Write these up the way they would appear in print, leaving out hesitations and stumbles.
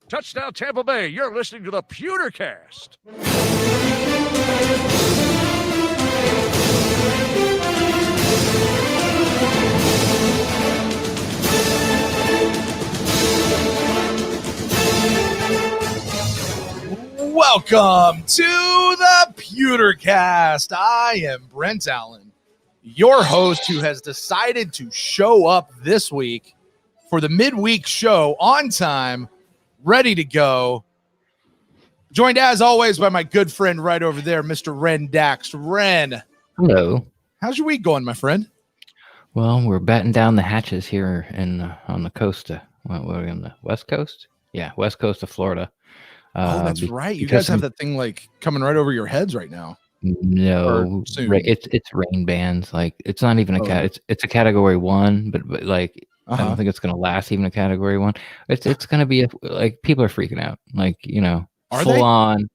Touchdown Tampa Bay. You're listening to the Pewtercast. Welcome to the Pewtercast. I am Brent Allen, your host who has decided to show up this week for the midweek show on time, ready to go. Joined as always by my good friend right over there, Mr. Ren Dax. Ren. Hello. How's your week going, my friend? Well, we're batting down the hatches here on the coast. We're on the West Coast? Yeah, West Coast of Florida. That's right. You guys have that thing like coming right over your heads right now. No, it's rain bands. Like it's not even it's a category 1, but like I don't think it's going to last even a category 1. It's going to be like people are freaking out. Like, you know, full on.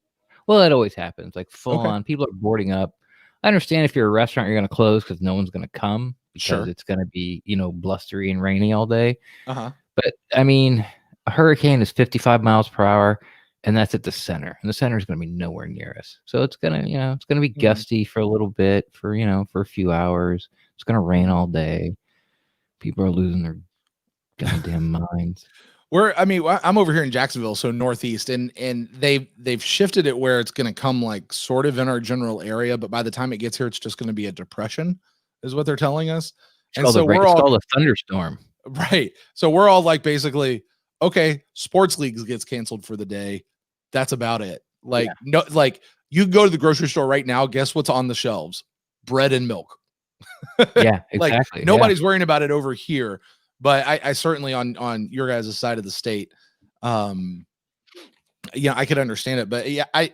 Well, it always happens. Like full on. People are boarding up. I understand if you're a restaurant, you're going to close because no one's going to come because it's going to be, you know, blustery and rainy all day. But I mean, a hurricane is 55 miles per hour. And that's at the center. And the center is going to be nowhere near us. So it's going to, you know, it's going to be gusty for a little bit, for, you know, for a few hours. It's going to rain all day. People are losing their goddamn minds. I'm over here in Jacksonville, so northeast, and they've shifted it where it's going to come like sort of in our general area, but by the time it gets here, it's just going to be a depression, is what they're telling us. It's called a thunderstorm. Right. So we're all like basically, okay, sports leagues gets canceled for the day. That's about it. Like, no, like you go to the grocery store right now. Guess what's on the shelves? Bread and milk. Yeah, exactly. Like nobody's worrying about it over here, but I certainly on your guys' side of the state, I could understand it. But yeah, I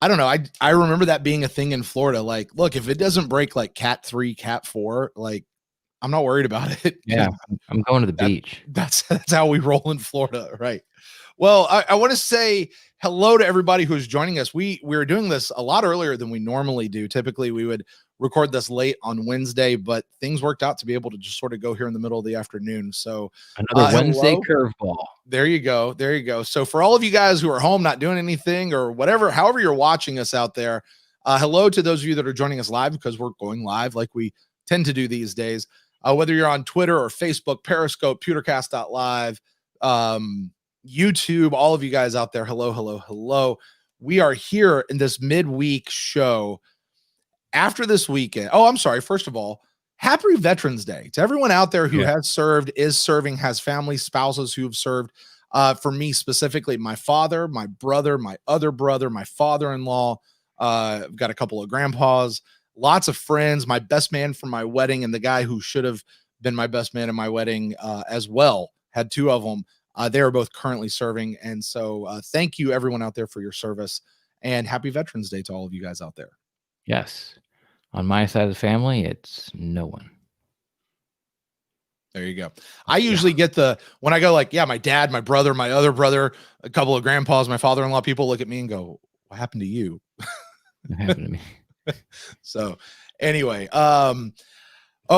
don't know. I remember that being a thing in Florida. Like, look, if it doesn't break like Cat 3, Cat 4, like I'm not worried about it. Yeah, I'm going to the beach. That's how we roll in Florida, right? Well, I want to say hello to everybody who's joining us. We were doing this a lot earlier than we normally do. Typically, we would record this late on Wednesday, but things worked out to be able to just sort of go here in the middle of the afternoon. So another Wednesday curveball. There you go. So for all of you guys who are home, not doing anything or whatever, however you're watching us out there, hello to those of you that are joining us live because we're going live like we tend to do these days. Whether you're on Twitter or Facebook, Periscope, Pewtercast.live, YouTube, all of you guys out there, hello. We are here in this midweek show after this weekend. Oh, I'm sorry. First of all, happy Veterans Day to everyone out there who has served, is serving, has family, spouses who have served. For me specifically, my father, my brother, my other brother, my father-in-law. I've got a couple of grandpas. Lots of friends, my best man for my wedding, and the guy who should have been my best man in my wedding as well. Had 2 of them. They are both currently serving. And so thank you, everyone out there, for your service. And happy Veterans Day to all of you guys out there. Yes. On my side of the family, it's no one. There you go. I usually get when I go like, my dad, my brother, my other brother, a couple of grandpas, my father-in-law, people look at me and go, what happened to you? What happened to me? So anyway,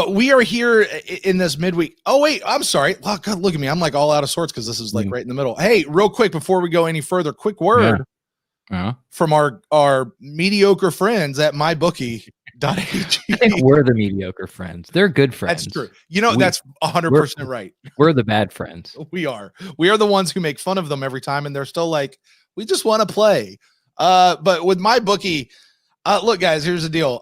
we are here in this midweek. Oh wait, I'm sorry. Oh, God, look at me. I'm like all out of sorts because this is like right in the middle. Hey, real quick before we go any further, quick word from our mediocre friends at mybookie.ag. I think we're the mediocre friends. They're good friends. That's true. You know, that's 100% right. We're the bad friends. We are the ones who make fun of them every time, and they're still like, we just want to play. But with MyBookie, look, guys, here's the deal.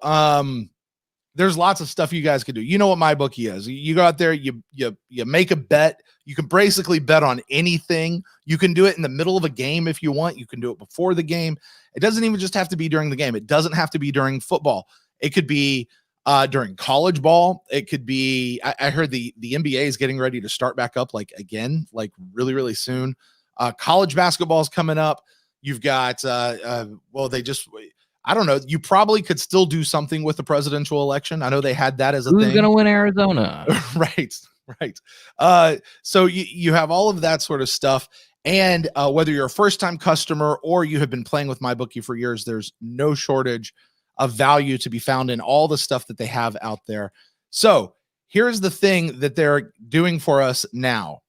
There's lots of stuff you guys can do. You know what MyBookie is. You go out there, you make a bet. You can basically bet on anything. You can do it in the middle of a game if you want. You can do it before the game. It doesn't even just have to be during the game. It doesn't have to be during football. It could be during college ball. It could be, I heard the NBA is getting ready to start back up again, really, really soon. College basketball is coming up. You've got, I don't know. You probably could still do something with the presidential election. I know they had that as a thing. Who's going to win Arizona? Right. So you have all of that sort of stuff. And whether you're a first-time customer or you have been playing with MyBookie for years, there's no shortage of value to be found in all the stuff that they have out there. So here's the thing that they're doing for us now.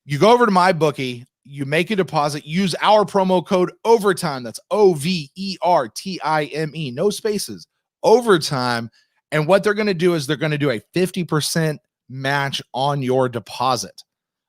You go over to MyBookie. you make a deposit, use our promo code OVERTIME. That's OVERTIME. No spaces. OVERTIME. And what they're going to do is they're going to do a 50% match on your deposit,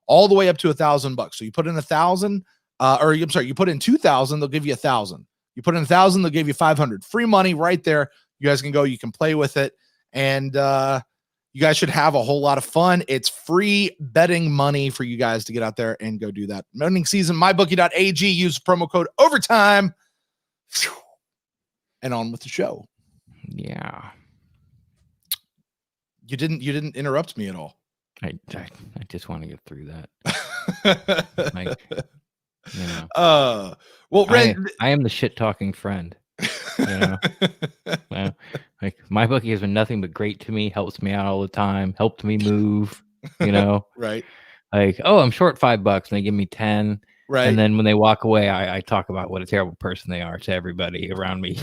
all the way up to $1,000. So you put in 1,000, you put in 2,000, they'll give you 1,000. You put in 1,000, they'll give you 500. Free money right there. You guys can go, you can play with it, and you guys should have a whole lot of fun. It's free betting money for you guys to get out there and go do that. Running season, mybookie.ag, use promo code OVERTIME, and on with the show. Yeah. You didn't interrupt me at all. I just want to get through that. Like, you know. Well, Ren, I am the shit talking friend. You know, like my bookie has been nothing but great to me, helps me out all the time, helped me move, you know, right? Like, oh, I'm short $5 and they give me 10. Right. And then when they walk away, I talk about what a terrible person they are to everybody around me.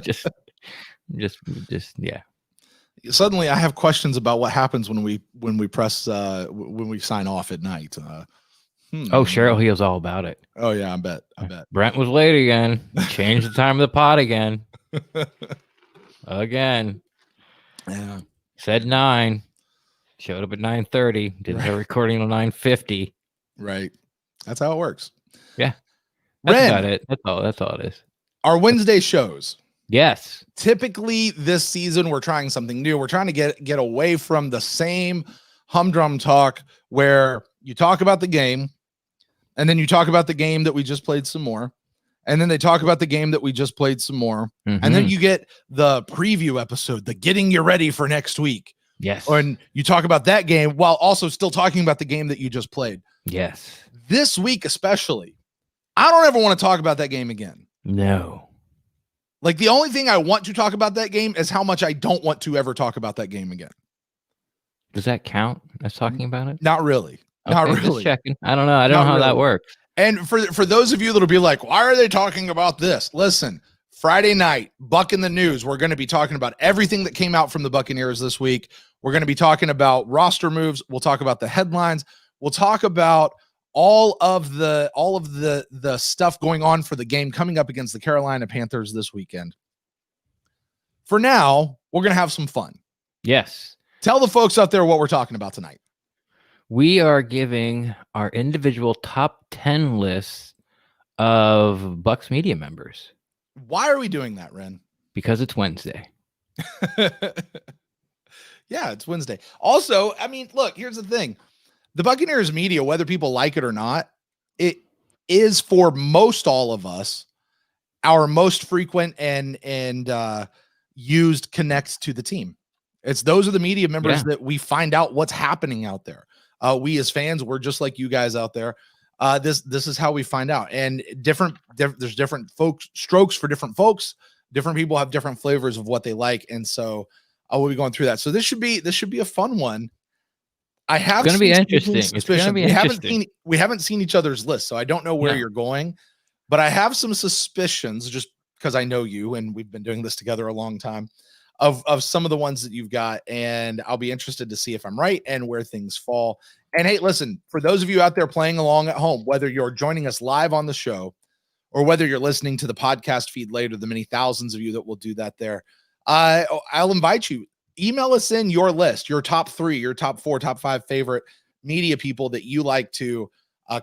just yeah. Suddenly I have questions about what happens when we press when we sign off at night. Oh, Cheryl Heel's all about it. Oh yeah, I bet. Brent was late again. Changed the time of the pod again. Again. Yeah. Said 9. Showed up at 9:30. Did the recording at 9:50. Right. That's how it works. Yeah. That's about it. That's all it is. Our Wednesday shows. Yes. Typically this season we're trying something new. We're trying to get away from the same humdrum talk where you talk about the game and then you talk about the game that we just played some more. And then they talk about the game that we just played some more. Mm-hmm. And then you get the preview episode, the getting you ready for next week. Yes. And you talk about that game while also still talking about the game that you just played. Yes. This week especially, I don't ever want to talk about that game again. No. Like the only thing I want to talk about that game is how much I don't want to ever talk about that game again. Does that count as talking about it? Not really. Okay, not really. Just checking. I don't know. I don't know how that works. And for those of you that'll be like, why are they talking about this? Listen, Friday night, Buck in the News. We're going to be talking about everything that came out from the Buccaneers this week. We're going to be talking about roster moves. We'll talk about the headlines. We'll talk about all of the stuff going on for the game coming up against the Carolina Panthers this weekend. For now, we're going to have some fun. Yes. Tell the folks out there what we're talking about tonight. We are giving our individual top 10 lists of Bucs Media members. Why are we doing that, Ren? Because it's Wednesday. Yeah, it's Wednesday. Also, I mean, look, here's the thing. The Buccaneers Media, whether people like it or not, it is for most all of us our most frequent and used connects to the team. Those are the media members that we find out what's happening out there. We as fans, we're just like you guys out there. This is how we find out. And there's different strokes for different folks. Different people have different flavors of what they like, and so we'll be going through that. So this should be a fun one. I have it's going to be interesting. It's going to be interesting. We haven't seen each other's list, so I don't know where you're going, but I have some suspicions just because I know you and we've been doing this together a long time of some of the ones that you've got, and I'll be interested to see if I'm right and where things fall. And hey, listen, for those of you out there playing along at home, whether you're joining us live on the show or whether you're listening to the podcast feed later, the many thousands of you that will do that there, I'll invite you. Email us in your list, your top 3, your top 4, top 5 favorite media people that you like to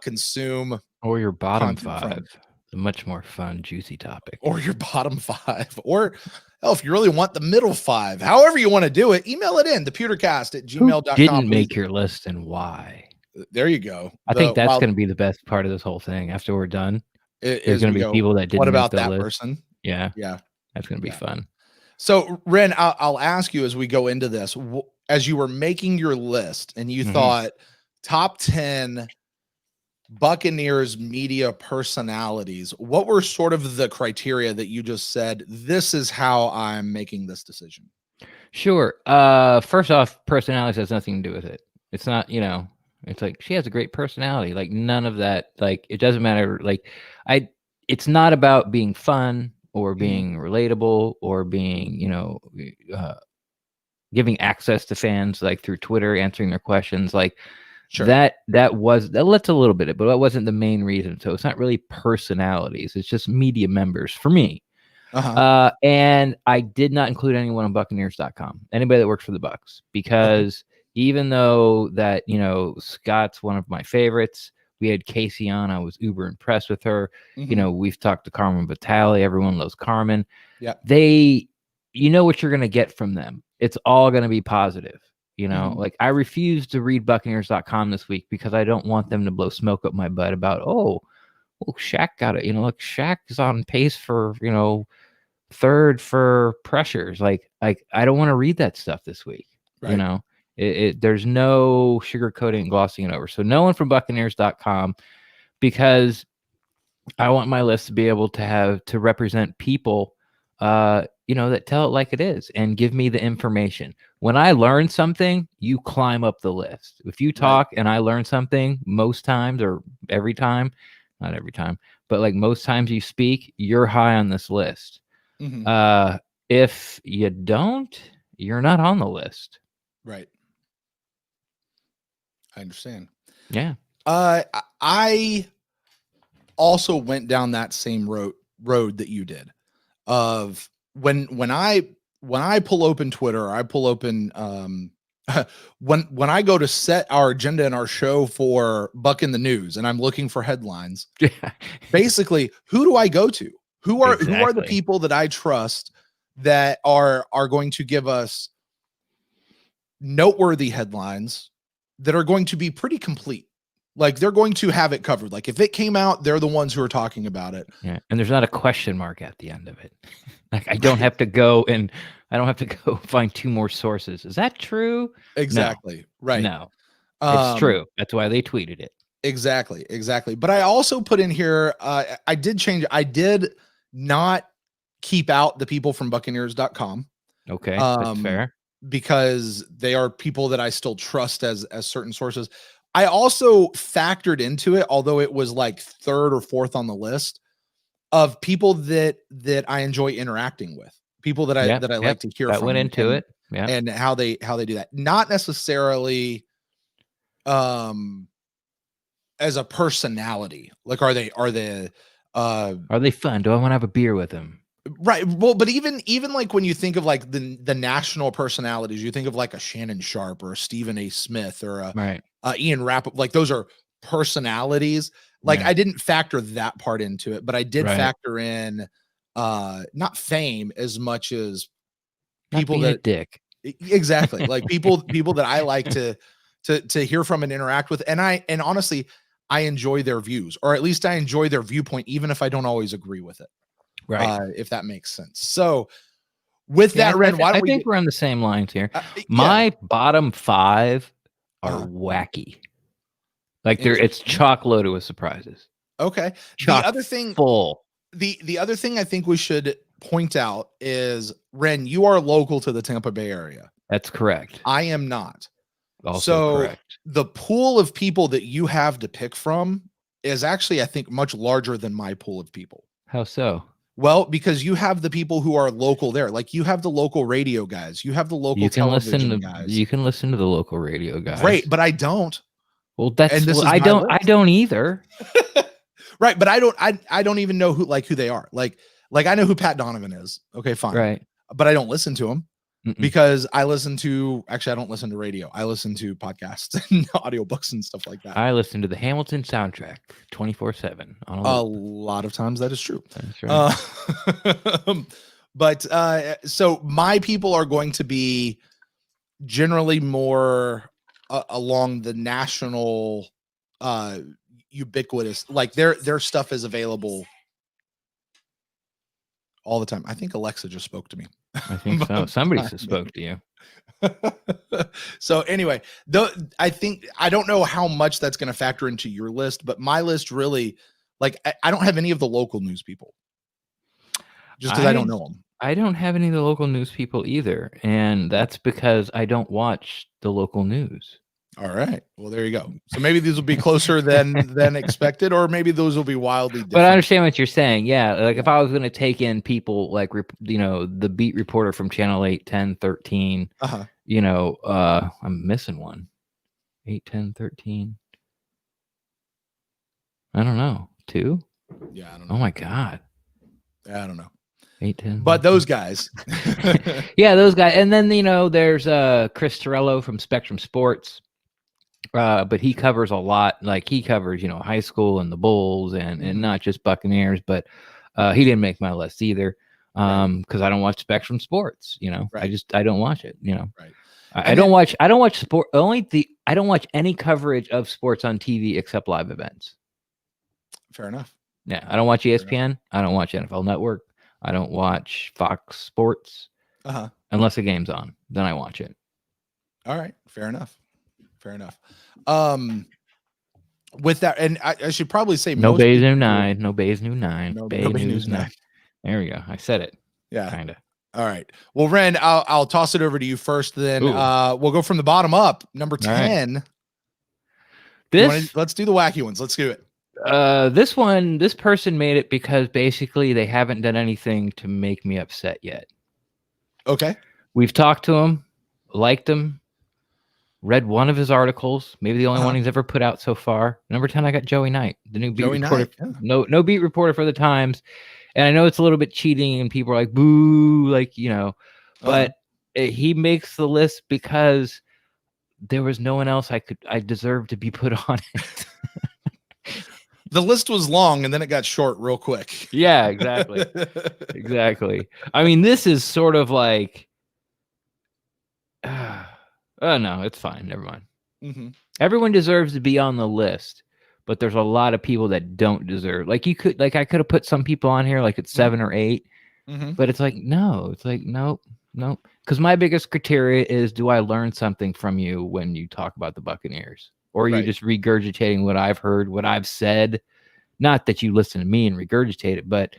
consume. Or your bottom 5. A much more fun, juicy topic. Or your bottom 5. Or if you really want the middle 5, however you want to do it, email it in, thepewtercast@gmail.com. Didn't make your list and why? There you go. I think that's going to be the best part of this whole thing. After we're done, there's going to be people that didn't. What about make that list. person? Yeah. Yeah. That's going to be fun. So, Ren, I'll ask you as we go into this, as you were making your list and you thought top 10 Buccaneers media personalities, what were sort of the criteria that you just said, this is how I'm making this decision? Sure. First off, personality has nothing to do with it. It's not, it's like she has a great personality. Like none of that, like it doesn't matter. Like it's not about being fun or being relatable or being, giving access to fans like through Twitter, answering their questions. Like Sure. That's a little bit, but that wasn't the main reason. So it's not really personalities. It's just media members for me. And I did not include anyone on Buccaneers.com, anybody that works for the Bucs, because even though that, Scott's one of my favorites, we had Casey on. I was uber impressed with her. We've talked to Carmen Vitale. Everyone loves Carmen. Yeah. You know what you're going to get from them. It's all going to be positive. Like I refuse to read Buccaneers.com this week because I don't want them to blow smoke up my butt about, Shaq got it. Look, Shaq is on pace for, third for pressures. Like I don't want to read that stuff this week. Right. There's no sugarcoating and glossing it over. So no one from Buccaneers.com, because I want my list to be able to represent people, that tell it like it is and give me the information. When I learn something, you climb up the list. If you talk and I learn something most times, or every time, not every time, but like most times you speak, you're high on this list. If you don't, you're not on the list. Right. I understand. Yeah. I also went down that same road that you did, of when I pull open Twitter, I pull open when I go to set our agenda and our show for Buck in the News, and I'm looking for headlines. Basically, who do I go to? Who are the people that I trust that are going to give us noteworthy headlines that are going to be pretty complete? Like they're going to have it covered. Like if it came out, they're the ones who are talking about it. Yeah. And there's not a question mark at the end of it. Like I don't have to go find two more sources. Is that true? Exactly. No. Right. No, it's true. That's why they tweeted it. Exactly. But I also put in here, I did not keep out the people from Buccaneers.com. Okay. That's fair. Because they are people that I still trust as certain sources. I also factored into it, although it was like third or fourth on the list, of people that I enjoy interacting with, people that I like to hear that from. Went into it. Yeah. And how they do that. Not necessarily as a personality. Like are they fun? Do I want to have a beer with them? Right. Well, but even like when you think of like the national personalities, you think of like a Shannon Sharp or a Stephen A. Smith or a Ian Rapp. Like those are personalities. Like I didn't factor that part into it, but I did factor in not fame as much as people that dick. Exactly. Like people that I like to hear from and interact with. And honestly, I enjoy their views, or at least I enjoy their viewpoint, even if I don't always agree with it. Right. If that makes sense. So with that, Ren, I think we're on the same lines here. My bottom 5 are wacky. Like it's chock loaded with surprises. Okay. Chock the other thing full. The other thing I think we should point out is, Ren, you are local to the Tampa Bay area. That's correct. I am not. Also correct. The pool of people that you have to pick from is actually, I think, much larger than my pool of people. How so? Well, because you have the people who are local there. Like you have the local radio guys. You have the local television guys. You can listen to the local radio guys. Right, but I don't. Well, I don't either. Right, but I don't even know who they are. Like I know who Pat Donovan is. Okay, fine. Right. But I don't listen to him because I don't listen to radio. I listen to podcasts and audiobooks and stuff like that. I listen to the Hamilton soundtrack 24/7 on a lot of times that is true. That's right. But so my people are going to be generally more along the national ubiquitous, like their stuff is available all the time. I think Alexa just spoke to me. I think so. Somebody just spoke to you. So anyway, I don't know how much that's going to factor into your list, but my list really, like, I don't have any of the local news people just because I don't know them. I don't have any of the local news people either. And that's because I don't watch the local news. All right. Well, there you go. So maybe these will be closer than expected, or maybe those will be wildly different. But I understand what you're saying. Yeah. Like if I was going to take in people like, the beat reporter from Channel 8, 10, 13, I'm missing one. 8, 10, 13. I don't know. 2? Yeah, I don't know. Oh my God. I don't know. 8, 10. But those guys. Yeah, those guys. And then, there's Chris Torello from Spectrum Sports. But he covers a lot. Like he covers, high school and the Bulls and not just Buccaneers, but he didn't make my list either. Because I don't watch Spectrum Sports, Right. I don't watch it, Right. I don't watch sport. I don't watch any coverage of sports on TV except live events. Fair enough. Yeah. I don't watch ESPN. I don't watch NFL Network. I don't watch Fox Sports unless the game's on, then I watch it. All right. Fair enough. With that, and I should probably say no Bay's New 9. No Bay's New 9. No Bay Bay News News 9. 9. There we go. I said it. Yeah. Kind of. All right. Well, Ren, I'll toss it over to you first. Then we'll go from the bottom up. Number 10. Right. Let's do the wacky ones. Let's do it. This person made it because basically they haven't done anything to make me upset yet. Okay. We've talked to him, liked him, read one of his articles, maybe the only one he's ever put out so far. Number 10, I got Joey Knight, the new beat reporter. No beat reporter for the Times. And I know it's a little bit cheating and people are like, boo, but he makes the list because there was no one else I deserved to be put on it. The list was long and then it got short real quick. Yeah, exactly. Exactly. I mean, this is sort of like, oh no, it's fine. Never mind. Everyone deserves to be on the list, but there's a lot of people that don't deserve. I could have put some people on here like it's 7 or 8, but it's like, no, nope. Because my biggest criteria is, do I learn something from you when you talk about the Buccaneers? Or are you just regurgitating what I've heard, what I've said? Not that you listen to me and regurgitate it, but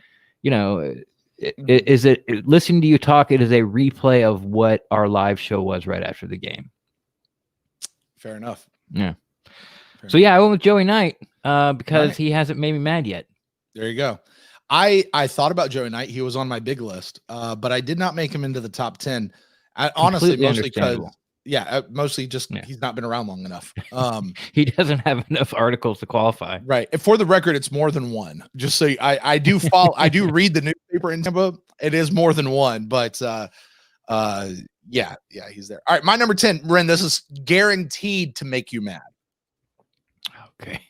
is it listening to you talk? It is a replay of what our live show was right after the game. Fair enough. Yeah. I went with Joey Knight because he hasn't made me mad yet. There you go. I thought about Joey Knight. He was on my big list, but I did not make him into the top 10. Honestly, mostly because. Yeah, mostly just he's not been around long enough. He doesn't have enough articles to qualify. Right. And for the record, it's more than one. Just so I do follow, I do read the newspaper in Tampa. It is more than one, but yeah, he's there. All right, my number 10, Ren, this is guaranteed to make you mad. Okay.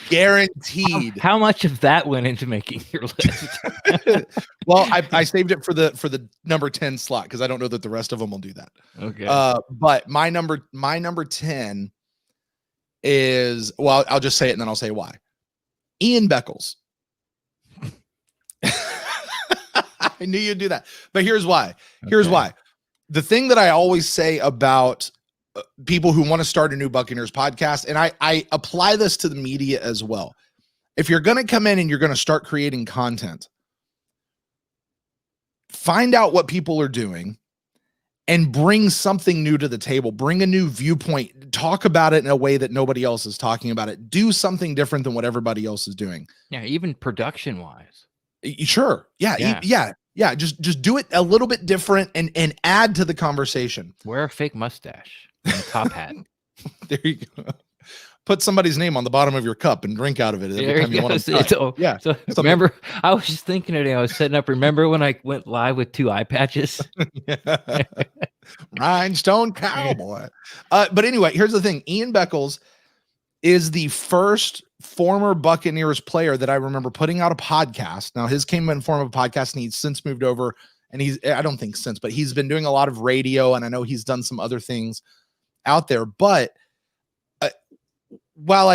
Guaranteed. How much of that went into making your list? Well, I saved it for the number 10 slot because I don't know that the rest of them will do that. Okay. But my number 10 is, well, I'll just say it and then I'll say why. Ian Beckles. I knew you'd do that. But here's why. Here's why. The thing that I always say about people who want to start a new Buccaneers podcast, and I apply this to the media as well. If you're going to come in and you're going to start creating content, find out what people are doing and bring something new to the table. Bring a new viewpoint. Talk about it in a way that nobody else is talking about it. Do something different than what everybody else is doing. Yeah, even production wise. Sure. Yeah. Just do it a little bit different and add to the conversation. Wear a fake mustache and a top hat. There you go. Put somebody's name on the bottom of your cup and drink out of it every time you want to. Yeah. So remember, I was just thinking today, I was setting up. Remember when I went live with 2 eye patches? Rhinestone Cowboy. But anyway, here's the thing. Ian Beckles is the first former Buccaneers player that I remember putting out a podcast. Now his came in form of a podcast and he's since moved over and I don't think since, but he's been doing a lot of radio and I know he's done some other things out there. But while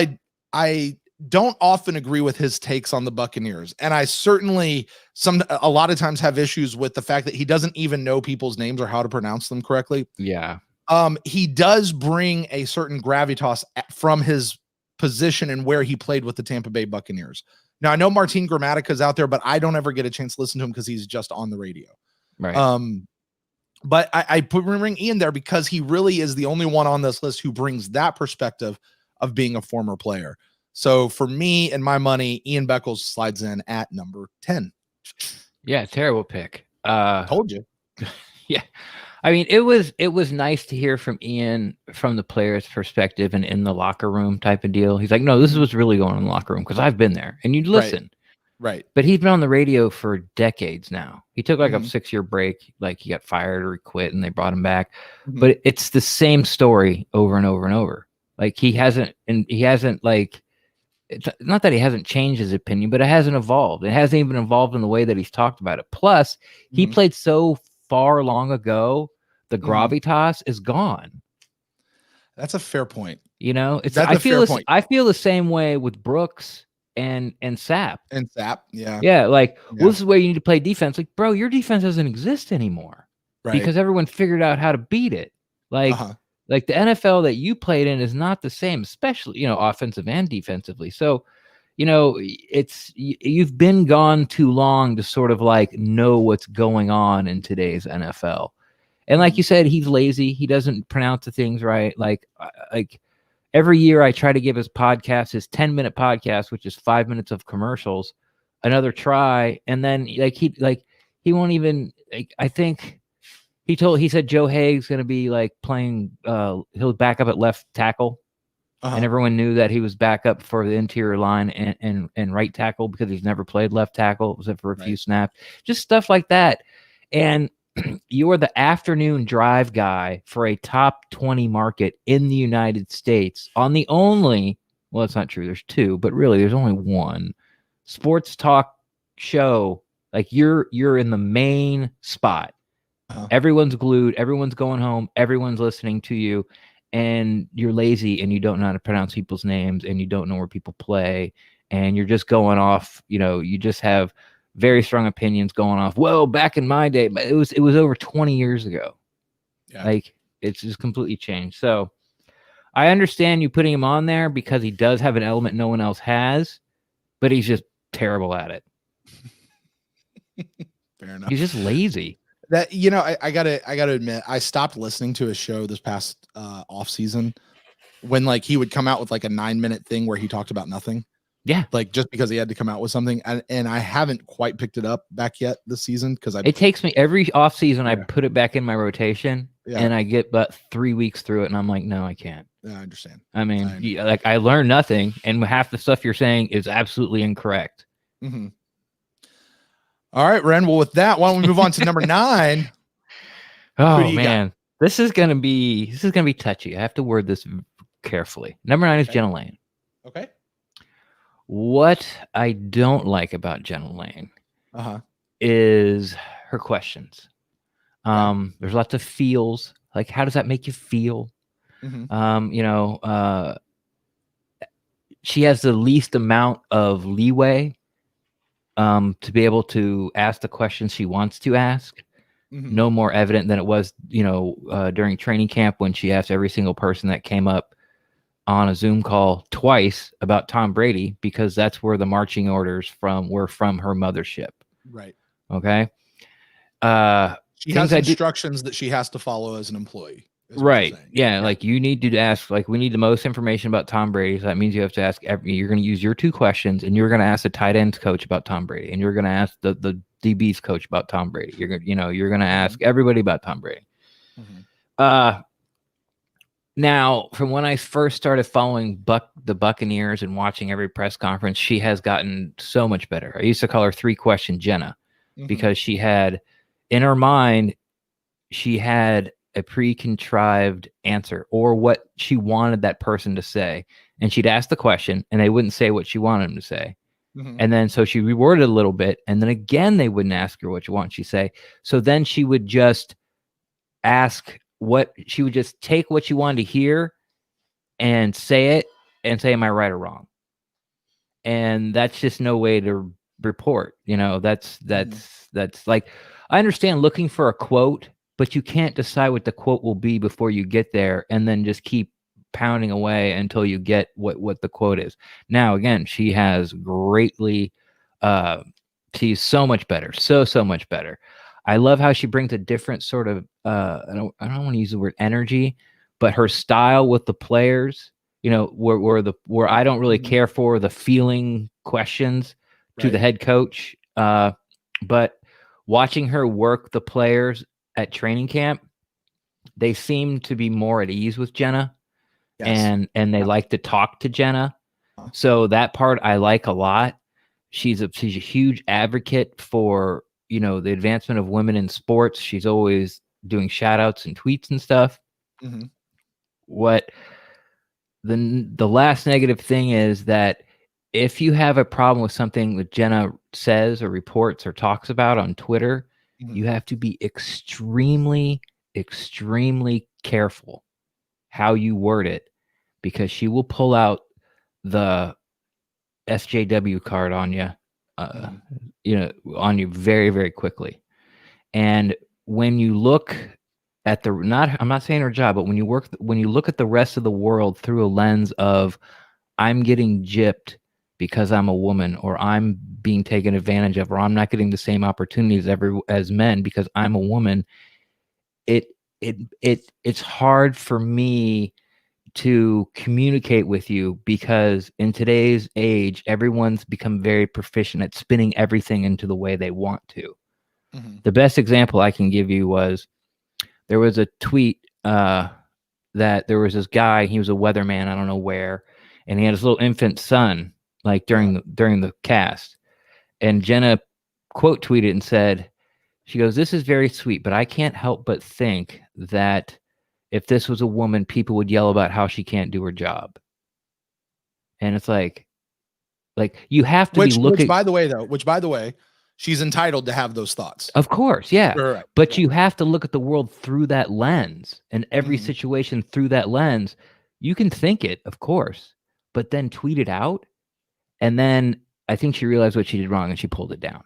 I don't often agree with his takes on the Buccaneers, and I certainly a lot of times have issues with the fact that he doesn't even know people's names or how to pronounce them correctly. Yeah. He does bring a certain gravitas from his position and where he played with the Tampa Bay Buccaneers. Now I know Martin Grammatica's out there, but I don't ever get a chance to listen to him because he's just on the radio. Right. But I bring Ian there because he really is the only one on this list who brings that perspective of being a former player. So for me and my money, Ian Beckles slides in at number 10. Yeah, terrible pick. Told you. Yeah. I mean, it was nice to hear from Ian from the player's perspective and in the locker room type of deal. He's like, no, this is what's really going on in the locker room because I've been there, and you'd listen. Right. But he's been on the radio for decades now. He took like a 6-year break, like he got fired or he quit, and they brought him back. But it's the same story over and over and over. Like he hasn't like. It's not that he hasn't changed his opinion, but it hasn't evolved. It hasn't even evolved in the way that he's talked about it. Plus, he played so far long ago, the gravitas is gone. That's a fair point. You know, I feel the same way with Brooks and Sapp. And Sapp, yeah. Yeah, like, well, this is where you need to play defense. Like, bro, your defense doesn't exist anymore. Right. Because everyone figured out how to beat it. Like, like the NFL that you played in is not the same, especially, you know, offensive and defensively. So, you know, you've been gone too long to sort of like know what's going on in today's NFL. And like you said, he's lazy. He doesn't pronounce the things right. Like every year I try to give his 10-minute podcast, which is 5 minutes of commercials, another try. And then he won't even, I think, he said Joe Haig's going to be like playing, he'll back up at left tackle. And everyone knew that he was back up for the interior line and right tackle because he's never played left tackle except for a few snaps, just stuff like that. And you're the afternoon drive guy for a top 20 market in the United States on the only, well, it's not true. There's two, but really there's only one sports talk show. Like you're in the main spot. Everyone's glued. Everyone's going home. Everyone's listening to you, and you're lazy and you don't know how to pronounce people's names and you don't know where people play, and you're just going off. You know, you just have very strong opinions going off. Well, back in my day, but it was over 20 years ago. Yeah. Like it's just completely changed. So I understand you putting him on there because he does have an element no one else has, but he's just terrible at it. Fair enough. He's just lazy. That, you know, I gotta admit, I stopped listening to his show this past off season when like he would come out with like a 9-minute thing where he talked about nothing. Yeah, like just because he had to come out with something, and I haven't quite picked it up back yet this season because it takes me every off season. I put it back in my rotation, and I get about 3 weeks through it, and I'm like, no, I can't. Yeah, I understand. I mean, like I learned nothing, and half the stuff you're saying is absolutely incorrect. All right, Ren. Well, with that, why don't we move on to number 9? Oh man, this is gonna be touchy. I have to word this carefully. Number 9 is Jenna Lane. Okay. What I don't like about Jenna Lane is her questions. There's lots of feels. Like, how does that make you feel? You know, she has the least amount of leeway to be able to ask the questions she wants to ask. No more evident than it was, you know, during training camp when she asked every single person that came up on a Zoom call twice about Tom Brady, because that's where the marching orders were from her mothership. Right. Okay. She has instructions that she has to follow as an employee. Right. Yeah. Like you need to ask, like we need the most information about Tom Brady. So that means you have to ask you're going to use your 2 questions, and you're going to ask the tight ends coach about Tom Brady, and you're going to ask the DBs coach about Tom Brady. You're going to ask everybody about Tom Brady. Now, from when I first started following the Buccaneers and watching every press conference, she has gotten so much better. I used to call her 3-question Jenna because she had, in her mind, she had a pre-contrived answer or what she wanted that person to say. And she'd ask the question and they wouldn't say what she wanted them to say. And then so she reworded it a little bit. And then again, they wouldn't ask her what she wanted to say. So then she would just she would just take what she wanted to hear and say it and say, am I right or wrong? And that's just no way to report. You know, that's like, I understand looking for a quote, but you can't decide what the quote will be before you get there and then just keep pounding away until you get what the quote is. Now, again, she has greatly, she's so much better. So much better. I love how she brings a different sort of, I don't want to use the word energy, but her style with the players, you know, where I don't really care for the feeling questions to the head coach. But watching her work the players at training camp, they seem to be more at ease with Jenna, Yes. and they like to talk to Jenna. So that part I like a lot. She's a huge advocate for, you know, the advancement of women in sports. She's always doing shout outs and tweets and stuff. What the last negative thing is that if you have a problem with something that Jenna says or reports or talks about on Twitter, you have to be extremely, extremely careful how you word it, because she will pull out the SJW card on you, you know, on you very, very quickly. And when you look at the I'm not saying her job, but when you look at the rest of the world through a lens of I'm getting gypped because I'm a woman, or I'm being taken advantage of, or I'm not getting the same opportunities as men because I'm a woman, it's hard for me to communicate with you, because in today's age, everyone's become very proficient at spinning everything into the way they want to. The best example I can give you was there was a tweet that there was this guy, he was a weatherman, I don't know where, and he had his little infant son, like during the cast. And Jenna quote tweeted and said, she goes, "This is very sweet, but I can't help but think that if this was a woman, people would yell about how she can't do her job." And it's like you have to be looking. Which by the way, she's entitled to have those thoughts. Of course, yeah. Right. But you have to look at the world through that lens, and every situation through that lens. You can think it, of course, but then tweet it out. And then I think she realized what she did wrong and she pulled it down.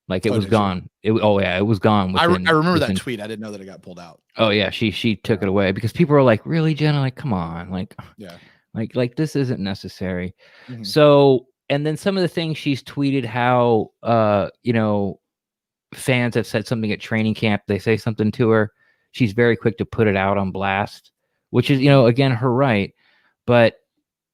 Like it was gone. It was gone. I remember that tweet. I didn't know that it got pulled out. Oh yeah, she took it away because people were like, "Really, Jenna? Like, come on, like, like this isn't necessary." So, and then some of the things she's tweeted, how you know, fans have said something at training camp. They say something to her. She's very quick to put it out on blast, which is, you know, again, her right. But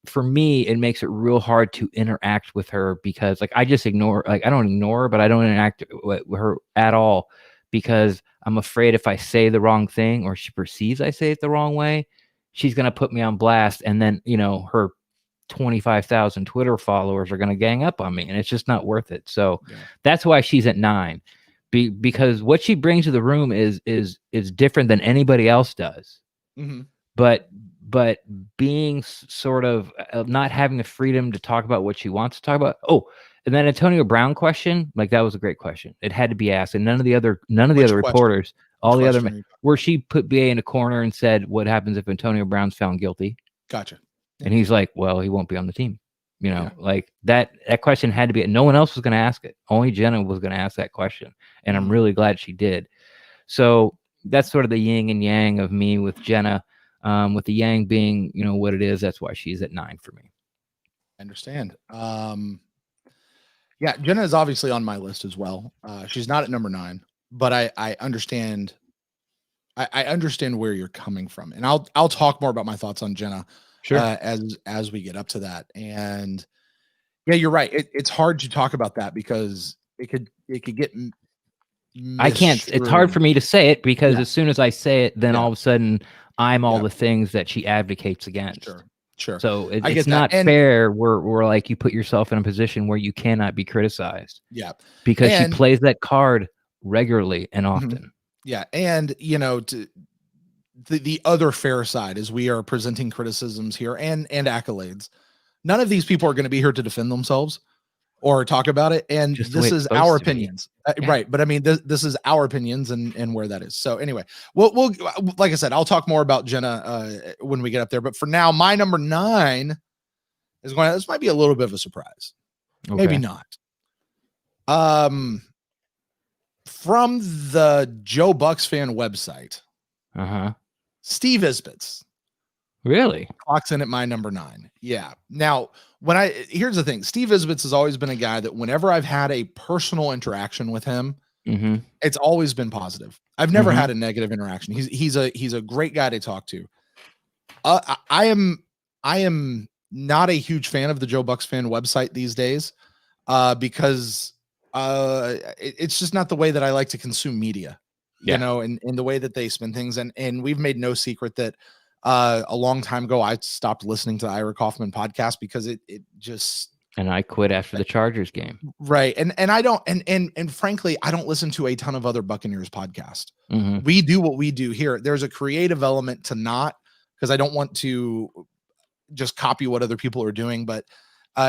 for me, it makes it real hard to interact with her because, like, I just ignore, like, I don't ignore her, but I don't interact with her at all because I'm afraid if I say the wrong thing or she perceives I say it the wrong way, she's going to put me on blast. And then, you know, her 25,000 Twitter followers are going to gang up on me, and it's just not worth it. So that's why she's at 9, because what she brings to the room is different than anybody else does. But being sort of not having the freedom to talk about what she wants to talk about. Oh, and then Antonio Brown question, like that was a great question. It had to be asked, and none of the other reporters, all the other, where she put BA in a corner and said, "What happens if Antonio Brown's found guilty?" Gotcha. And he's like, "Well, he won't be on the team." You know, like that question had to be. No one else was going to ask it. Only Jenna was going to ask that question, and I'm really glad she did. So that's sort of the yin and yang of me with Jenna. With the yang being, you know, what it is, that's why she's at 9 for me. I understand. Yeah, Jenna is obviously on my list as well. She's not at number 9, but I understand. I understand where you're coming from, and I'll talk more about my thoughts on Jenna as we get up to that. And yeah, you're right. It's hard to talk about that because it could get. I can't. It's hard for me to say it because as soon as I say it, then all of a sudden I'm all the things that she advocates against. Sure. So it's not fair. We're like, you put yourself in a position where you cannot be criticized. Yeah. Because she plays that card regularly and often. Yeah. And, you know, the other fair side is we are presenting criticisms here and accolades. None of these people are going to be here to defend themselves or talk about it. And this is our opinions. Right. But I mean, this is our opinions and where that is. So anyway, we'll like I said, I'll talk more about Jenna when we get up there. But for now, my number 9 is this might be a little bit of a surprise. Okay. Maybe not. From the Joe Bucs fan website, Steve Ezbits. Really? Clocks in at my number 9. Yeah. Now, here's the thing. Steve Ezbits has always been a guy that whenever I've had a personal interaction with him, it's always been positive. I've never had a negative interaction. He's a great guy to talk to. I am not a huge fan of the Joe Bucs fan website these days because it's just not the way that I like to consume media. you know, in the way that they spin things. And we've made no secret that a long time ago, I stopped listening to the Ira Kaufman podcast because it just. And I quit after the Chargers game. Right. And I don't, and frankly, I don't listen to a ton of other Buccaneers podcasts. Mm-hmm. We do what we do here. There's a creative element to not, because I don't want to just copy what other people are doing. But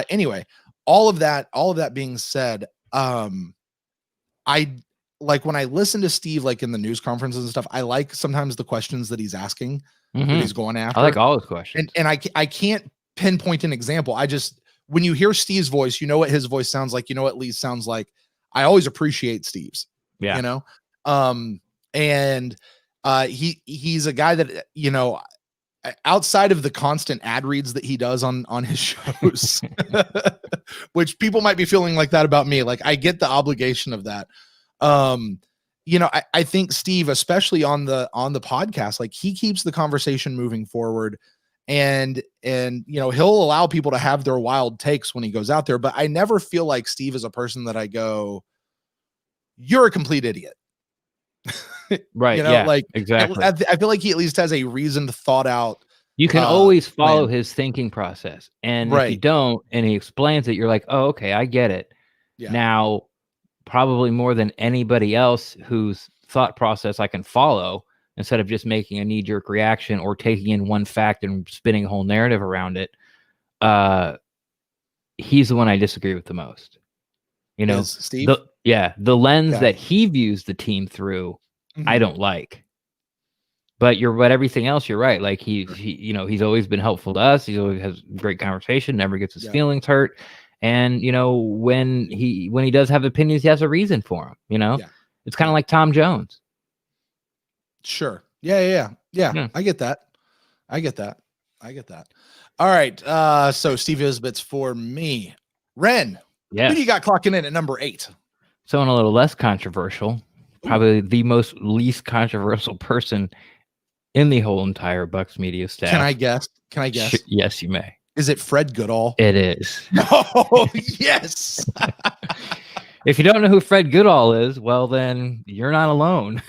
anyway, all of that being said, I like when I listen to Steve, like in the news conferences and stuff, I like sometimes the questions that he's asking, that he's going after. I like all his questions. And I can't pinpoint an example. I just, when you hear Steve's voice, you know what his voice sounds like. You know what Lee's sounds like. I always appreciate Steve's. Yeah. You know, he's a guy that, you know, outside of the constant ad reads that he does on his shows, which people might be feeling like that about me. Like I get the obligation of that. You know, I think Steve, especially on the podcast, like he keeps the conversation moving forward. And you know, he'll allow people to have their wild takes when he goes out there, but I never feel like Steve is a person that I go, you're a complete idiot. Right. You know, yeah, like exactly. I feel like he at least has a reasoned, thought out. You can always follow his thinking process. And right. if you don't, and he explains it, you're like, oh, okay, I get it. Yeah. Now, probably more than anybody else whose thought process I can follow, instead of just making a knee-jerk reaction or taking in one fact and spinning a whole narrative around it, he's the one I disagree with the most. You know, Steve? The lens that he views the team through, I don't like. But everything else, you're right. Like he, you know, he's always been helpful to us. He always has great conversation, never gets his feelings hurt. And, you know, when he does have opinions, he has a reason for them, you know? Yeah. It's kind of like Tom Jones. Sure. Yeah. I get that. All right. So Steve Ezbits for me. Ren, who do you got clocking in at number 8? Someone a little less controversial, probably the least controversial person in the whole entire Bucs Media staff. Can I guess? Yes, you may. Is it Fred Goodall? It is. Oh, yes. If you don't know who Fred Goodall is, well, then you're not alone.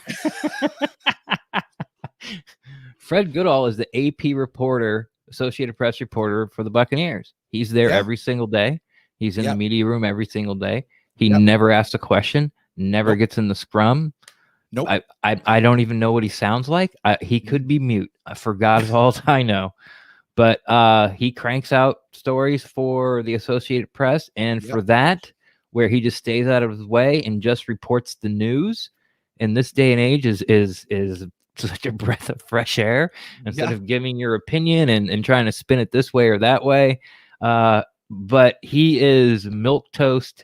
Fred Goodall is the AP reporter, Associated Press reporter for the Buccaneers. He's there every single day. He's in the media room every single day. He never asks a question, never gets in the scrum. Nope. I don't even know what he sounds like. He could be mute. For God's all I know. But he cranks out stories for the Associated Press. And for that, where he just stays out of his way and just reports the news in this day and age is such a breath of fresh air instead of giving your opinion and trying to spin it this way or that way. But he is milquetoast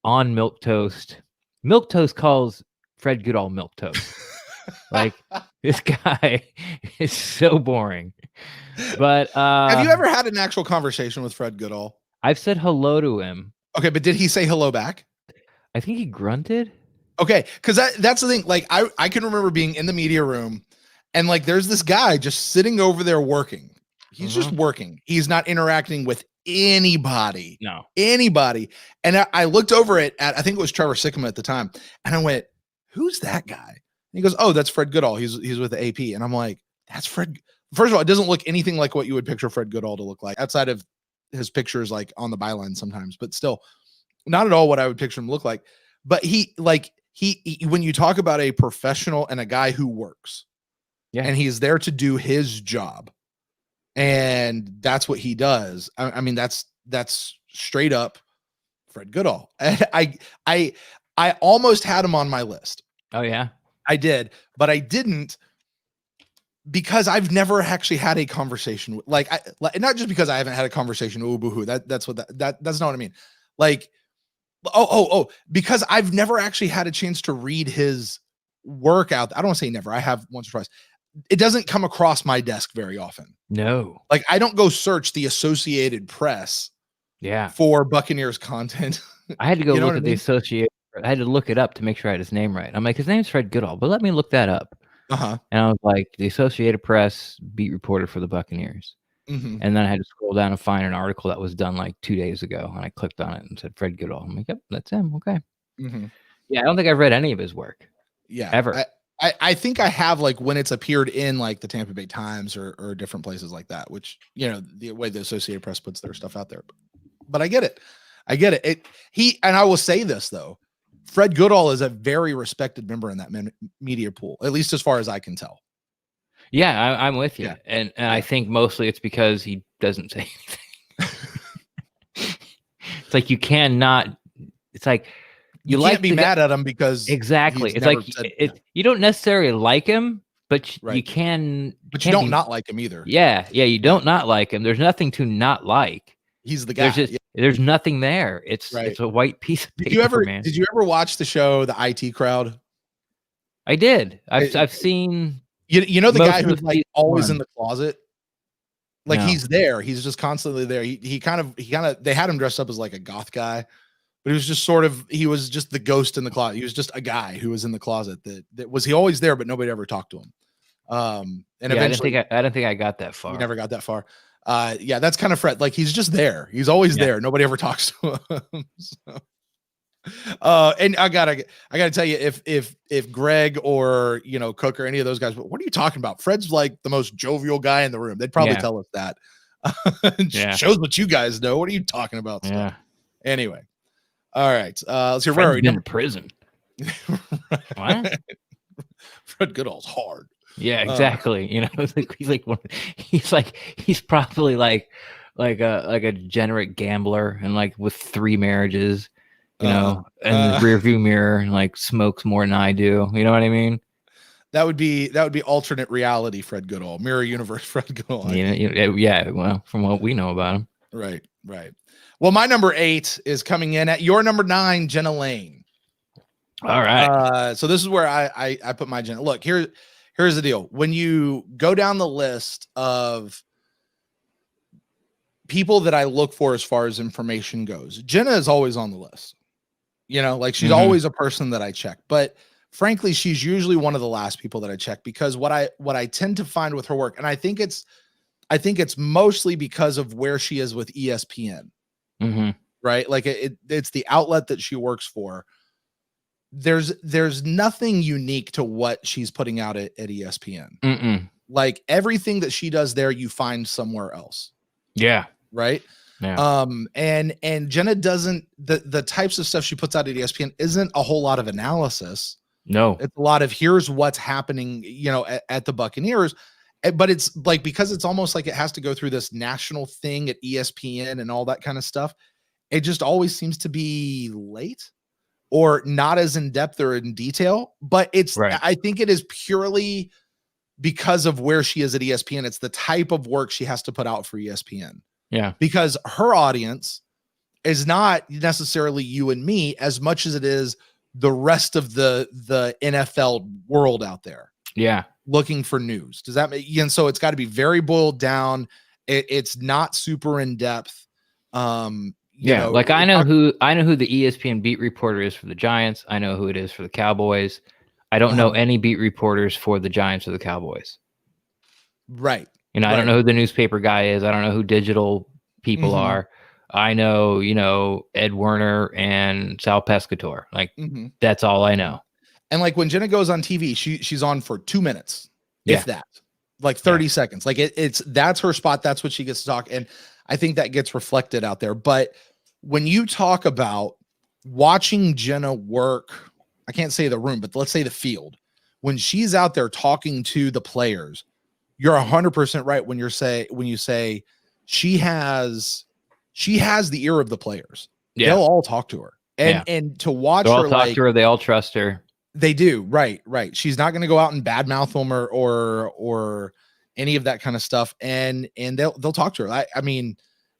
on milquetoast. Milquetoast calls Fred Goodall milquetoast. Like, this guy is so boring. But have you ever had an actual conversation with Fred Goodall? I've said hello to him. Okay, but did he say hello back? I think he grunted. Okay, because that's the thing. Like, I can remember being in the media room, and like there's this guy just sitting over there working. He's just working. He's not interacting with anybody. No. Anybody. And I looked over at I think it was Trevor Sikkema at the time, and I went, "Who's that guy?" And he goes, "Oh, that's Fred Goodall. He's with the AP." And I'm like, "That's Fred." First of all, it doesn't look anything like what you would picture Fred Goodall to look like, outside of his pictures like on the byline sometimes, but still not at all what I would picture him to look like. But he when you talk about a professional and a guy who works, and he's there to do his job, and that's what he does. I mean, that's straight up Fred Goodall. And I almost had him on my list. Oh yeah, I did, but I didn't, because I've never actually had a conversation with, not just because I haven't had a conversation. Oh, boo-hoo. That's not what I mean. Like, because I've never actually had a chance to read his work out. I don't want to say never. I have once or twice. It doesn't come across my desk very often. No. Like, I don't go search the Associated Press for Buccaneers content. I had to go look at the Associated. I had to look it up to make sure I had his name right. I'm like, his name's Fred Goodall, but let me look that up. And I was like, the Associated Press beat reporter for the Buccaneers. And then I had to scroll down and find an article that was done like 2 days ago. And I clicked on it and said Fred Goodall. I'm like, yep, that's him. Okay. Yeah, I don't think I've read any of his work. Yeah. Ever. I think I have, like, when it's appeared in like the Tampa Bay Times or different places like that, which, you know, the way the Associated Press puts their stuff out there. But I get it. And I will say this though, Fred Goodall is a very respected member in that media pool, at least as far as I can tell. Yeah, I'm with you. Yeah. And I think mostly it's because he doesn't say anything. It's like you cannot. It's like you can't be mad at him because exactly. It's like you don't necessarily like him, but you can. But you don't not like him either. Yeah, you don't not like him. There's nothing to not like. He's the guy. There's nothing there. It's a white piece of paper, man. Did you ever watch the show The IT Crowd? I did. I've seen. You know the guy who's like always in the closet. Like he's there. He's just constantly there. He kind of they had him dressed up as like a goth guy, but he was just he was just the ghost in the closet. He was just a guy who was in the closet that was he always there, but nobody ever talked to him. And eventually I don't think I got that far. You never got that far. Yeah, that's kind of Fred. Like he's just there. He's always there. Nobody ever talks to him. So. And I gotta tell you, if Greg or Cook or any of those guys, what are you talking about? Fred's like the most jovial guy in the room. They'd probably tell us that. Shows what you guys know. What are you talking about? Yeah. Stuff? Anyway, all right. Let's hear. Fred's been in prison. What? Fred Goodall's hard. Yeah, exactly. He's probably like a degenerate gambler and like with 3 marriages. And the rear view mirror and like smokes more than I do. You know what I mean? That would be alternate reality Fred Goodall, mirror universe Fred Goodall. Yeah. Well, from what we know about him. Right. Well, my number 8 is coming in at your number 9, Jenna Lane. All right. So this is where I put my Jenna. Look, here's the deal. When you go down the list of people that I look for as far as information goes, Jenna is always on the list. Like she's always a person that I check, but frankly, she's usually one of the last people that I check because what I tend to find with her work, and I think it's mostly because of where she is with ESPN, right? Like it's the outlet that she works for. There's nothing unique to what she's putting out at ESPN. Like everything that she does there, you find somewhere else. Yeah. Right. Yeah. And Jenna doesn't, the types of stuff she puts out at ESPN isn't a whole lot of analysis. No, it's a lot of here's what's happening, at the Buccaneers. But it's like, because it's almost like it has to go through this national thing at ESPN and all that kind of stuff. It just always seems to be late or not as in depth or in detail, but I think it is purely because of where she is at ESPN. It's the type of work she has to put out for ESPN. Yeah. Because her audience is not necessarily you and me as much as it is the rest of the NFL world out there. Yeah. Looking for news. Does that make, and so it's got to be very boiled down. It's not super in depth. Like I know who the ESPN beat reporter is for the Giants. I know who it is for the Cowboys. I don't know any beat reporters for the Giants or the Cowboys. Right. I don't know who the newspaper guy is. I don't know who digital people are. I know, Ed Werner and Sal Pescatore. Like that's all I know. And like when Jenna goes on TV, she's on for 2 minutes, if that, like 30 seconds. Like that's her spot. That's what she gets to talk. And I think that gets reflected out there. But when you talk about watching Jenna work, I can't say the room, but let's say the field, when she's out there talking to the players, you're 100% right when you say she has the ear of the players. Yeah. They'll all talk to her. And to watch her, talk to her, they all trust her. They do. Right. She's not going to go out and badmouth them or any of that kind of stuff. And they'll talk to her. I mean,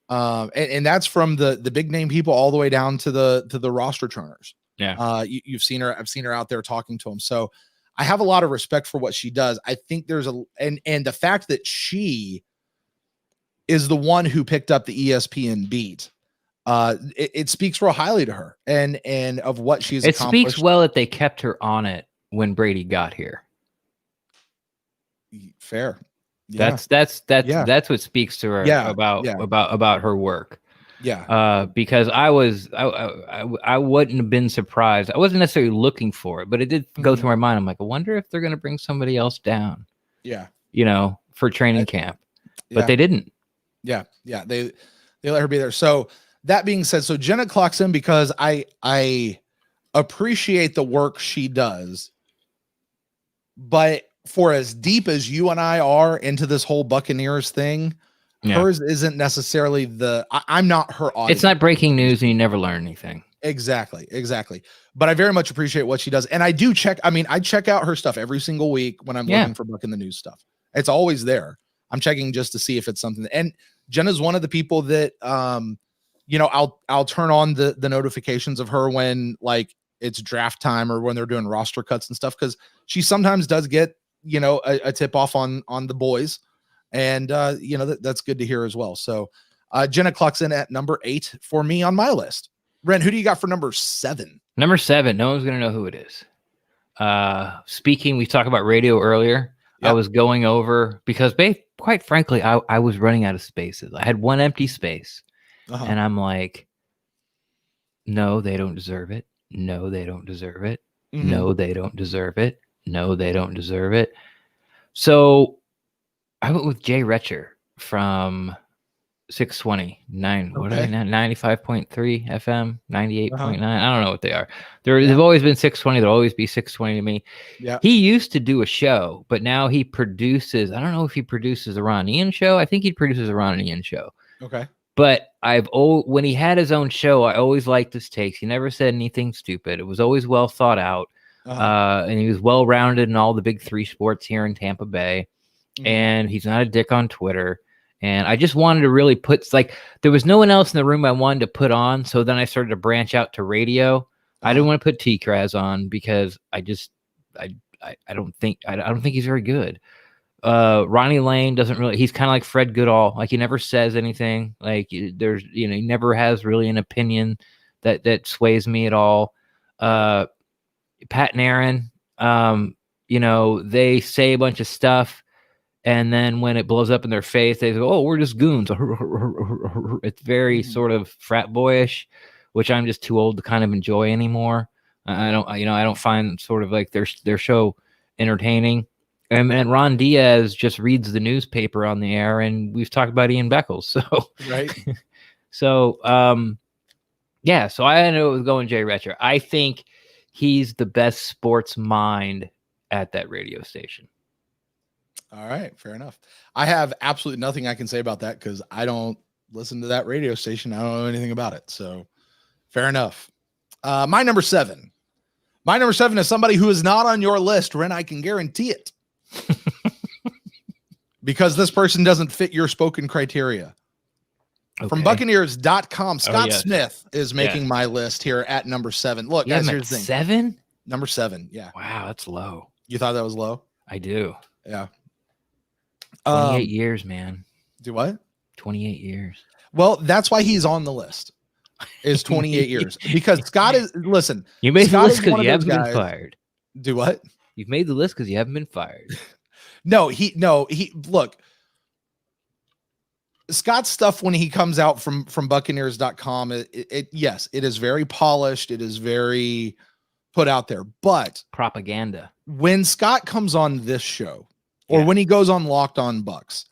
and that's from the big name people all the way down to the roster turners. Yeah. You've seen her. I've seen her out there talking to them. So I have a lot of respect for what she does. I think there's and the fact that she is the one who picked up the ESPN beat. It speaks real highly to her and of what she's accomplished. It speaks well that they kept her on it when Brady got here. Fair. Yeah. That's what speaks to her about her work. Yeah. Because I wouldn't have been surprised. I wasn't necessarily looking for it, but it did go through my mind. I'm like, I wonder if they're going to bring somebody else down. Yeah. For training camp, but they didn't. Yeah. Yeah. They let her be there. So that being said, so Jenna Clarkson, because I appreciate the work she does, but for as deep as you and I are into this whole Buccaneers thing, hers isn't necessarily I'm not her audience. It's not breaking news and you never learn anything. Exactly. But I very much appreciate what she does. And I do check out her stuff every single week when I'm looking for Buck in the News stuff. It's always there. I'm checking just to see if it's something. And Jenna's one of the people that, I'll turn on the notifications of her when like it's draft time or when they're doing roster cuts and stuff. Cause she sometimes does get, a tip off on the boys. And, that's good to hear as well. So Jenna Clarkson at number 8 for me on my list. Ren, who do you got for number 7? Number 7. No one's going to know who it is. We talked about radio earlier. Yep. I was going over because quite frankly, I was running out of spaces. I had one empty space and I'm like, no, they don't deserve it. No, they don't deserve it. Mm-hmm. No, they don't deserve it. No, they don't deserve it. So I went with Jay Retcher from 620, 95.3 FM, 98.9. I don't know what they are. They've always been 620. They'll always be 620 to me. Yeah. He used to do a show, but now he produces. I don't know if he produces the Ron Ian show. I think he produces a Ron Ian show. Okay. But when he had his own show, I always liked his takes. He never said anything stupid. It was always well thought out. And he was well rounded in all the big 3 sports here in Tampa Bay. Mm-hmm. And he's not a dick on Twitter. And I just wanted to really there was no one else in the room I wanted to put on. So then I started to branch out to radio. I didn't want to put T-Kraz on because I don't think he's very good. Ronnie Lane doesn't really, he's kind of like Fred Goodall. Like he never says anything. Like he never has really an opinion that sways me at all. Pat and Aaron, they say a bunch of stuff. And then when it blows up in their face, they go, "Oh, we're just goons." It's very sort of frat boyish, which I'm just too old to kind of enjoy anymore. I don't find sort of like their show entertaining. And Ron Diaz just reads the newspaper on the air, and we've talked about Ian Beckles. So right. So so I ended up going Jay Retcher. I think he's the best sports mind at that radio station. All right, fair enough. I have absolutely nothing I can say about that because I don't listen to that radio station. I don't know anything about it. So fair enough. My number 7. My number 7 is somebody who is not on your list, Ren. I can guarantee it. Because this person doesn't fit your spoken criteria. Okay. From Buccaneers.com, Scott Smith is making my list here at number 7. Look, guys, here's the thing. 7? Number 7, yeah. Wow, that's low. You thought that was low? I do. Yeah. 28 years, man. Do what? 28 years. Well, that's why he's on the list. Is 28 years. Because Scott is, listen. You made the list because you haven't been fired. Do what? You've made the list because you haven't been fired. No, look. Scott's stuff when he comes out from Buccaneers.com, yes, it is very polished. It is very put out there. But propaganda. When Scott comes on this show, or when he goes on Locked On Bucs,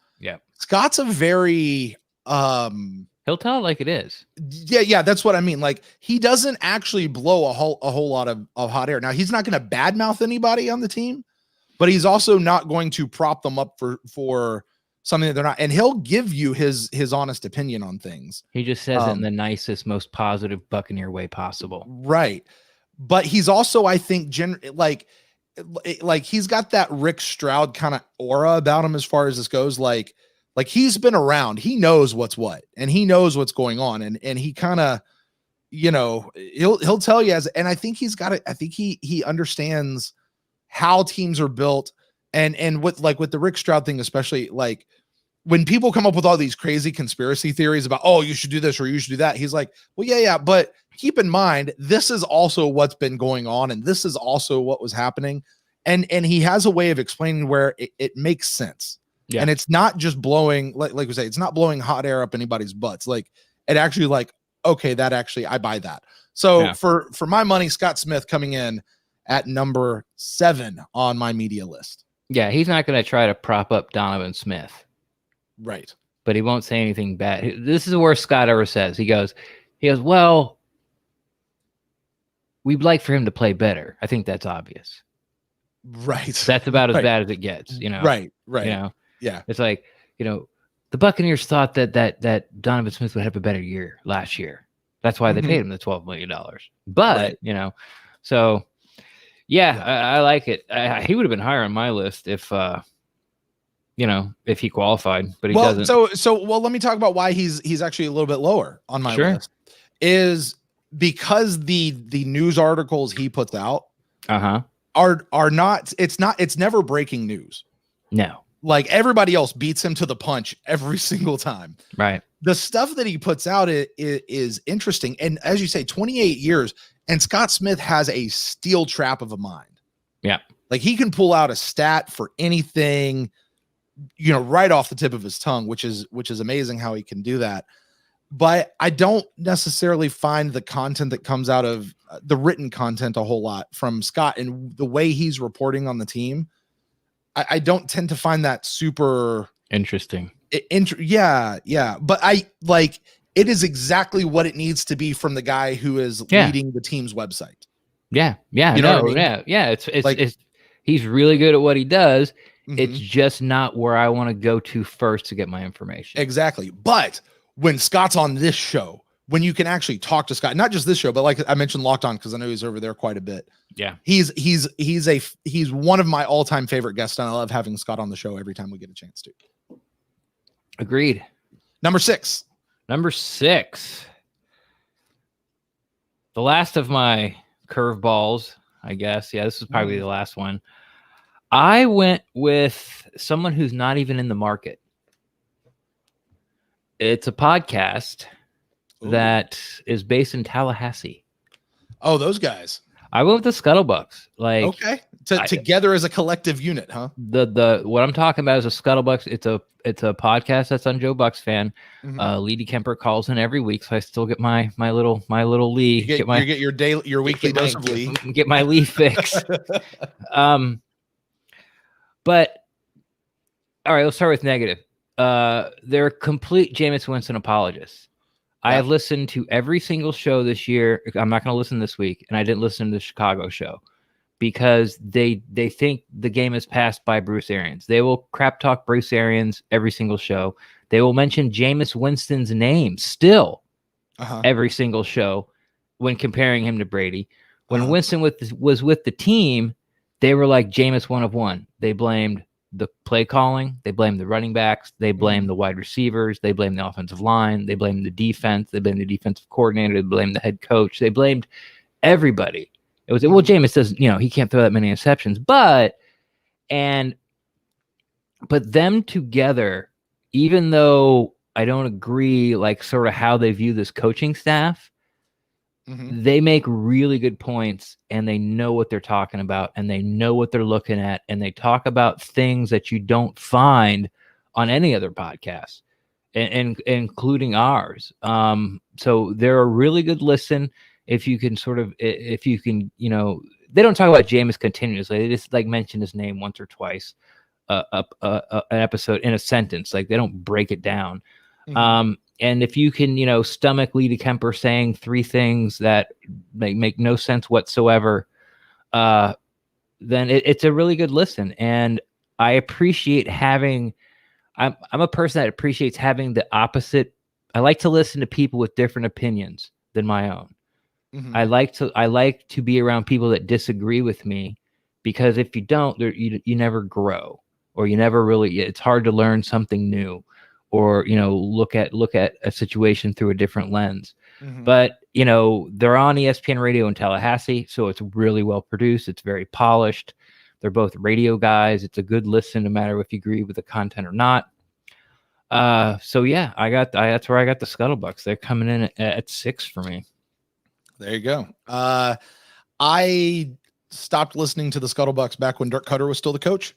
Scott's a very he'll tell it like it is. Yeah, that's what I mean. Like he doesn't actually blow a whole lot of hot air. Now he's not going to badmouth anybody on the team, but he's also not going to prop them up for something that they're not. And he'll give you his honest opinion on things. He just says it in the nicest, most positive Buccaneer way possible. Right. But he's also, I think, like he's got that Rick Stroud kind of aura about him as far as this goes. Like he's been around, he knows what's what, and he knows what's going on. And he kind of, he'll tell you and I think he's got it. I think he understands how teams are built. And with the Rick Stroud thing, especially like when people come up with all these crazy conspiracy theories about, oh, you should do this or you should do that. He's like, well, yeah. But keep in mind, this is also what's been going on. And this is also what was happening. And he has a way of explaining where it makes sense. Yeah. And it's not just blowing, like we say, it's not blowing hot air up anybody's butts. Like and actually like, okay, that actually, I buy that. So for my money, Scott Smith coming in at number 7 on my media list. Yeah, he's not going to try to prop up Donovan Smith. Right. But he won't say anything bad. This is the worst Scott ever says. He goes, well, we'd like for him to play better. I think that's obvious. Right. That's about as bad as it gets, you know? Right. You know? Yeah. It's like, you know, the Buccaneers thought that Donovan Smith would have a better year last year. That's why they paid him the $12 million. But, you know, so yeah. I like it. He would have been higher on my list if you know, if he qualified, but he doesn't. So let me talk about why he's actually a little bit lower on my list. Is because the news articles he puts out are not, it's never breaking news. No. Like everybody else beats him to the punch every single time. Right. The stuff that he puts out is interesting. And as you say, 28 years, and Scott Smith has a steel trap of a mind. Yeah. Like he can pull out a stat for anything, you know, right off the tip of his tongue, which is amazing how he can do that. But I don't necessarily find the content that comes out of the written content a whole lot from Scott, and the way he's reporting on the team. I don't tend to find that super interesting. Yeah. But I like, it is exactly what it needs to be from the guy who is leading the team's website. Yeah. You know what I mean? Yeah. It's he's really good at what he does. It's just not where I want to go to first to get my information. Exactly. But when Scott's on this show, when you can actually talk to Scott, not just this show, but like I mentioned Locked On, because I know he's over there quite a bit. Yeah. He's one of my all-time favorite guests, and I love having Scott on the show every time we get a chance to. Agreed. Number 6. The last of my curveballs, I guess. Yeah, this is probably the last one. I went with someone who's not even in the market. It's a podcast that is based in Tallahassee. Oh, those guys. I went with the Scuttlebucks. Like, okay, together as a collective unit, huh? The what I'm talking about is a Scuttlebucks. It's a podcast that's on Joe Bucks Fan. Leedy Kemper calls in every week, so I still get my little Lee. You get your weekly dose of Lee. Get my Lee fix. But all right, let's start with negative. They're complete Jameis Winston apologists. I have listened to every single show this year. I'm not going to listen this week, and I didn't listen to the Chicago show because they think the game is passed by Bruce Arians. They will crap talk Bruce Arians every single show. They will mention Jameis Winston's name still every single show when comparing him to Brady. When Winston was with the team, they were like Jameis 1 of 1. They blamed the play calling, they blame the running backs, they blame the wide receivers, they blame the offensive line, they blame the defense, they blame the defensive coordinator, they blame the head coach, they blamed everybody. It was, well, Jameis doesn't, he can't throw that many interceptions, but them together, even though I don't agree, like sort of how they view this coaching staff, they make really good points, and they know what they're talking about, and they know what they're looking at, and they talk about things that you don't find on any other podcast, and including ours. So they're a really good listen. If you can they don't talk about Jameis continuously. They just like mention his name once or twice an episode in a sentence. Like they don't break it down. And if you can, stomach Leedy Kemper saying 3 things that make no sense whatsoever, then it's a really good listen. And I appreciate having. I'm a person that appreciates having the opposite. I like to listen to people with different opinions than my own. I like to be around people that disagree with me, because if you don't, you never grow, or you never really. It's hard to learn something new, or look at a situation through a different lens. But they're on ESPN Radio in Tallahassee, so it's really well produced. It's very polished. They're both radio guys. It's a good listen, no matter if you agree with the content or not. So yeah, that's where I got the Scuttlebucks. They're coming in at 6 for me. There you go. I stopped listening to the Scuttlebucks back when Dirk Cutter was still the coach.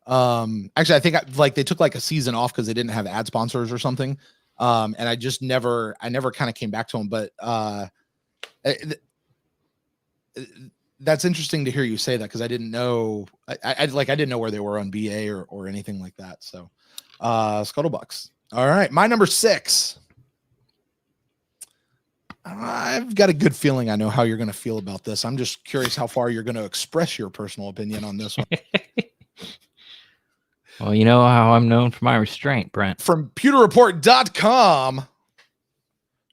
Actually, I think they took like a season off because they didn't have ad sponsors or something. And I never kind of came back to him, but that's interesting to hear you say that, because I didn't know. I didn't know where they were on BA or anything like that. So, Scuttlebucks. All right, my number 6. I've got a good feeling I know how you're going to feel about this. I'm just curious how far you're going to express your personal opinion on this one. Well, you know how I'm known for my restraint, Brent. From pewterreport.com,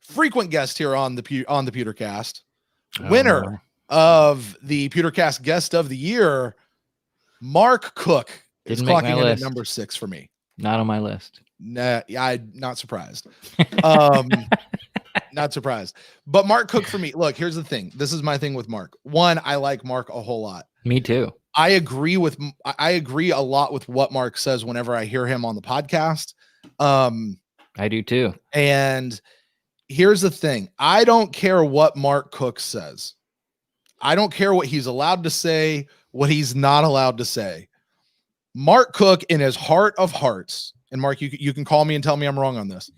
frequent guest here on the Pewtercast, winner of the Pewtercast Guest of the Year, Mark Cook, is clocking in at number 6 for me. Not on my list. Nah, I'm not surprised. Not surprised. But Mark Cook for me. Look, here's the thing. This is my thing with Mark. One, I like Mark a whole lot. Me too. I agree a lot with what Mark says whenever I hear him on the podcast. I do too. And here's the thing. I don't care what Mark Cook says. I don't care what he's allowed to say, what he's not allowed to say. Mark Cook, in his heart of hearts, and Mark, you can call me and tell me I'm wrong on this.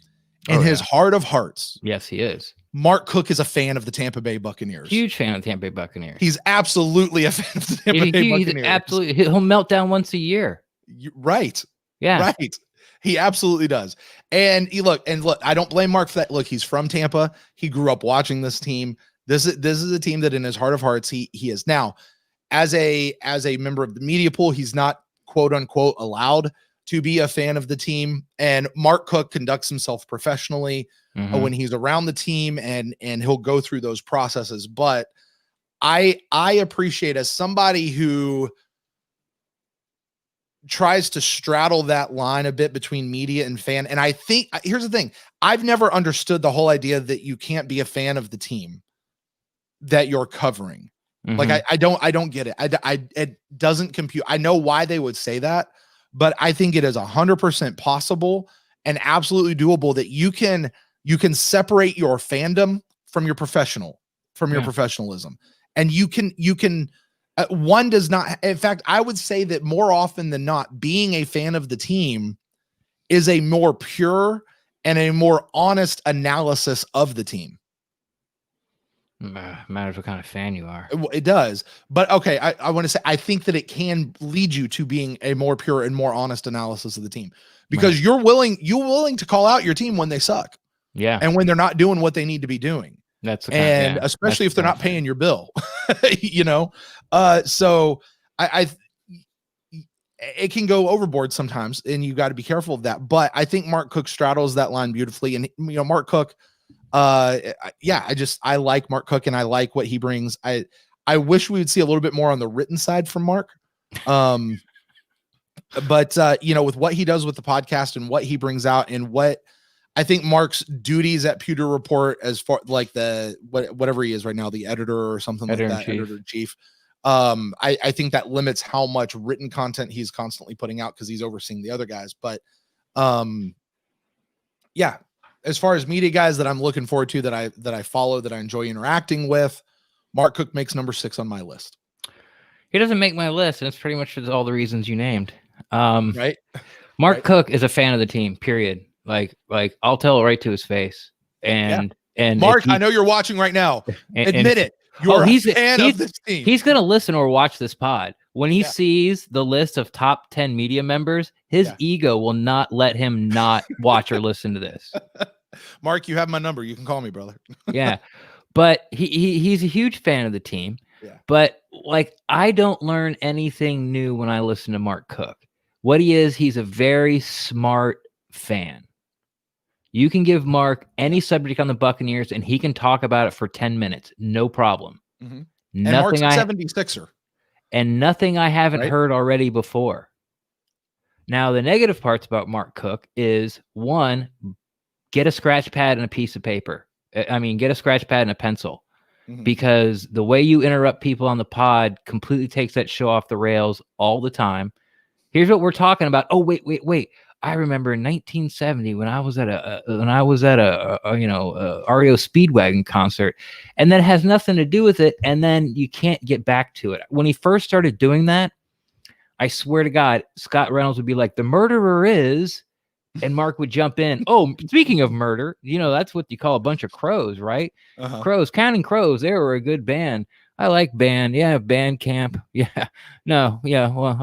In his heart of hearts. Yes, he is. Mark Cook is a fan of the Tampa Bay Buccaneers. Huge fan of the Tampa Bay Buccaneers. He's absolutely a fan of the Tampa Bay Buccaneers. Absolutely. He'll melt down once a year. Right. Yeah. Right. He absolutely does. And look, I don't blame Mark for that. Look, he's from Tampa. He grew up watching this team. This is a team that in his heart of hearts, he is. Now, as a member of the media pool, he's not quote unquote allowed to be a fan of the team. And Mark Cook conducts himself professionally when he's around the team, and he'll go through those processes. But I appreciate, as somebody who tries to straddle that line a bit between media and fan. And I think here's the thing. I've never understood the whole idea that you can't be a fan of the team that you're covering. Like, I don't get it. It doesn't compute. I know why they would say that, but I think it is 100% possible and absolutely doable that you can separate your fandom from your professionalism. And you can one does not. In fact, I would say that more often than not, being a fan of the team is a more pure and a more honest analysis of the team. Matters what kind of fan you are. It does. But okay, I want to say, I think that it can lead you to being a more pure and more honest analysis of the team, because you're willing to call out your team when they suck. Yeah. And when they're not doing what they need to be doing. Especially if they're not paying your bill, so it can go overboard sometimes, and you got to be careful of that. But I think Mark Cook straddles that line beautifully. And, Mark Cook, I like Mark Cook, and I like what he brings. I wish we would see a little bit more on the written side from Mark. But with what he does with the podcast and what he brings out, and what I think Mark's duties at Pewter Report, as far like whatever he is right now, the editor or something like that, editor-in-chief. I think that limits how much written content he's constantly putting out, because he's overseeing the other guys. But as far as media guys that I'm looking forward to, that I follow, that I enjoy interacting with, Mark Cook makes number 6 on my list. He doesn't make my list, and it's pretty much for all the reasons you named. Right. Mark Cook is a fan of the team, period. Like I'll tell it right to his face. And Mark, I know you're watching right now. Admit it. You're a fan of this team. He's going to listen or watch this pod. When he sees the list of top 10 media members, his ego will not let him not watch or listen to this. Mark, you have my number. You can call me, brother. Yeah. But he's a huge fan of the team. Yeah. But I don't learn anything new when I listen to Mark Cook. What he is, he's a very smart fan. You can give Mark any subject on the Buccaneers, and he can talk about it for 10 minutes. No problem. Mm-hmm. And Mark's a 76er. And nothing I haven't heard already before. Now, the negative parts about Mark Cook is, one, get a scratch pad and a piece of paper. Get a scratch pad and a pencil. Mm-hmm. Because the way you interrupt people on the pod completely takes that show off the rails all the time. Here's what we're talking about. Oh, wait. I remember in 1970 when I was at a REO Speedwagon concert, and that has nothing to do with it. And then you can't get back to it. When he first started doing that, I swear to God, Scott Reynolds would be like, the murderer is, and Mark would jump in. Oh, speaking of murder, that's what you call a bunch of crows, right? Crows, Counting Crows. They were a good band. I like band. Yeah, band camp. Yeah. No, yeah. Well,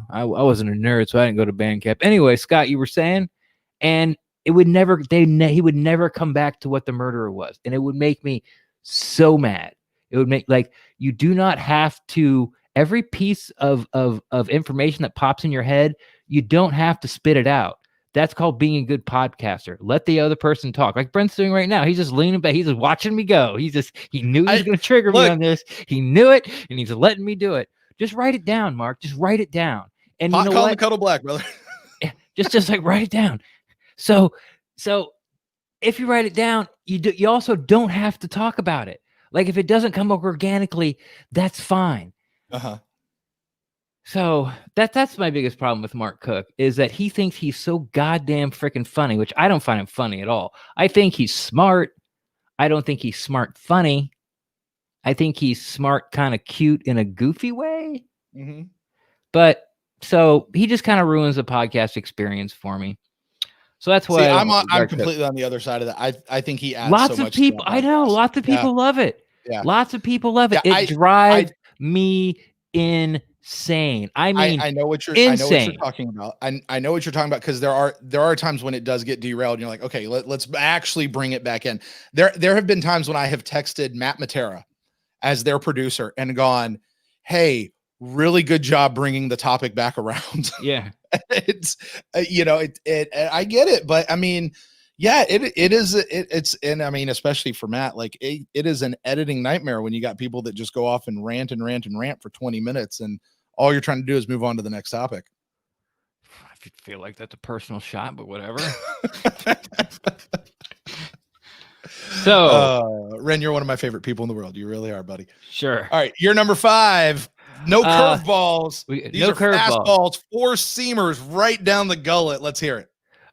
I wasn't a nerd, so I didn't go to band camp. Anyway, Scott, you were saying, and it would never, he would never come back to what the murderer was. And it would make me so mad. It would make, like, you do not have to, every piece of information that pops in your head, you don't have to spit it out. That's called being a good podcaster. Let the other person talk. Like Brent's doing right now. He's just leaning back. He's just watching me go. He knew he was going to trigger me on this. He knew it, and he's letting me do it. Just write it down, Mark. Just write it down. And you know what? The Cuddle Black, brother. just like write it down. So if you write it down, you also don't have to talk about it. Like if it doesn't come up organically, that's fine. So that's my biggest problem with Mark Cook, is that he thinks he's so goddamn freaking funny, which I don't find him funny at all. I think he's smart. I don't think he's smart funny. I think he's smart, kind of cute in a goofy way. But so he just kind of ruins the podcast experience for me. So that's why I'm completely on the other side of that. I think he adds lots so of much people. I know lots of people love it. Yeah, lots of people love it. It drives me insane. I mean, I know what you're talking about. I know what you're talking about, because there are times when it does get derailed, and you're like, okay, let's actually bring it back in. There have been times when I have texted Matt Matera as their producer and gone, hey, really good job bringing the topic back around. Yeah. It's I get it, but I mean, yeah, it's and I mean, especially for Matt, like it is an editing nightmare when you got people that just go off and rant for 20 minutes, and all you're trying to do is move on to the next topic. I feel like that's a personal shot, but whatever. So Ren, you're one of my favorite people in the world. You really are, buddy. Sure. All right, you're number 5. No curveballs. These are fastballs, 4 seamers right down the gullet. Let's hear it.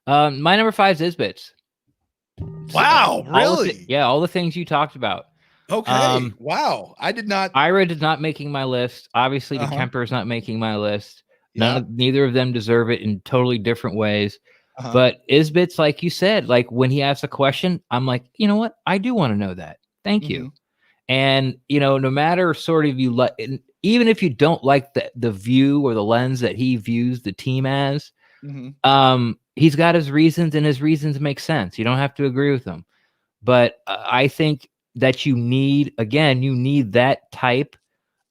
My number 5 is Ezbits. Wow, really? All the things you talked about. Okay. Wow. I did not. Ira is not making my list. Obviously, the Kemper is not making my list. Neither of them deserve it in totally different ways. But Ezbits, like you said, like when he asks a question, I'm like, you know what? I do want to know that. Thank you. And, no matter sort of even if you don't like the view or the lens that he views the team as, he's got his reasons, and his reasons make sense. You don't have to agree with them. But I think that you need that type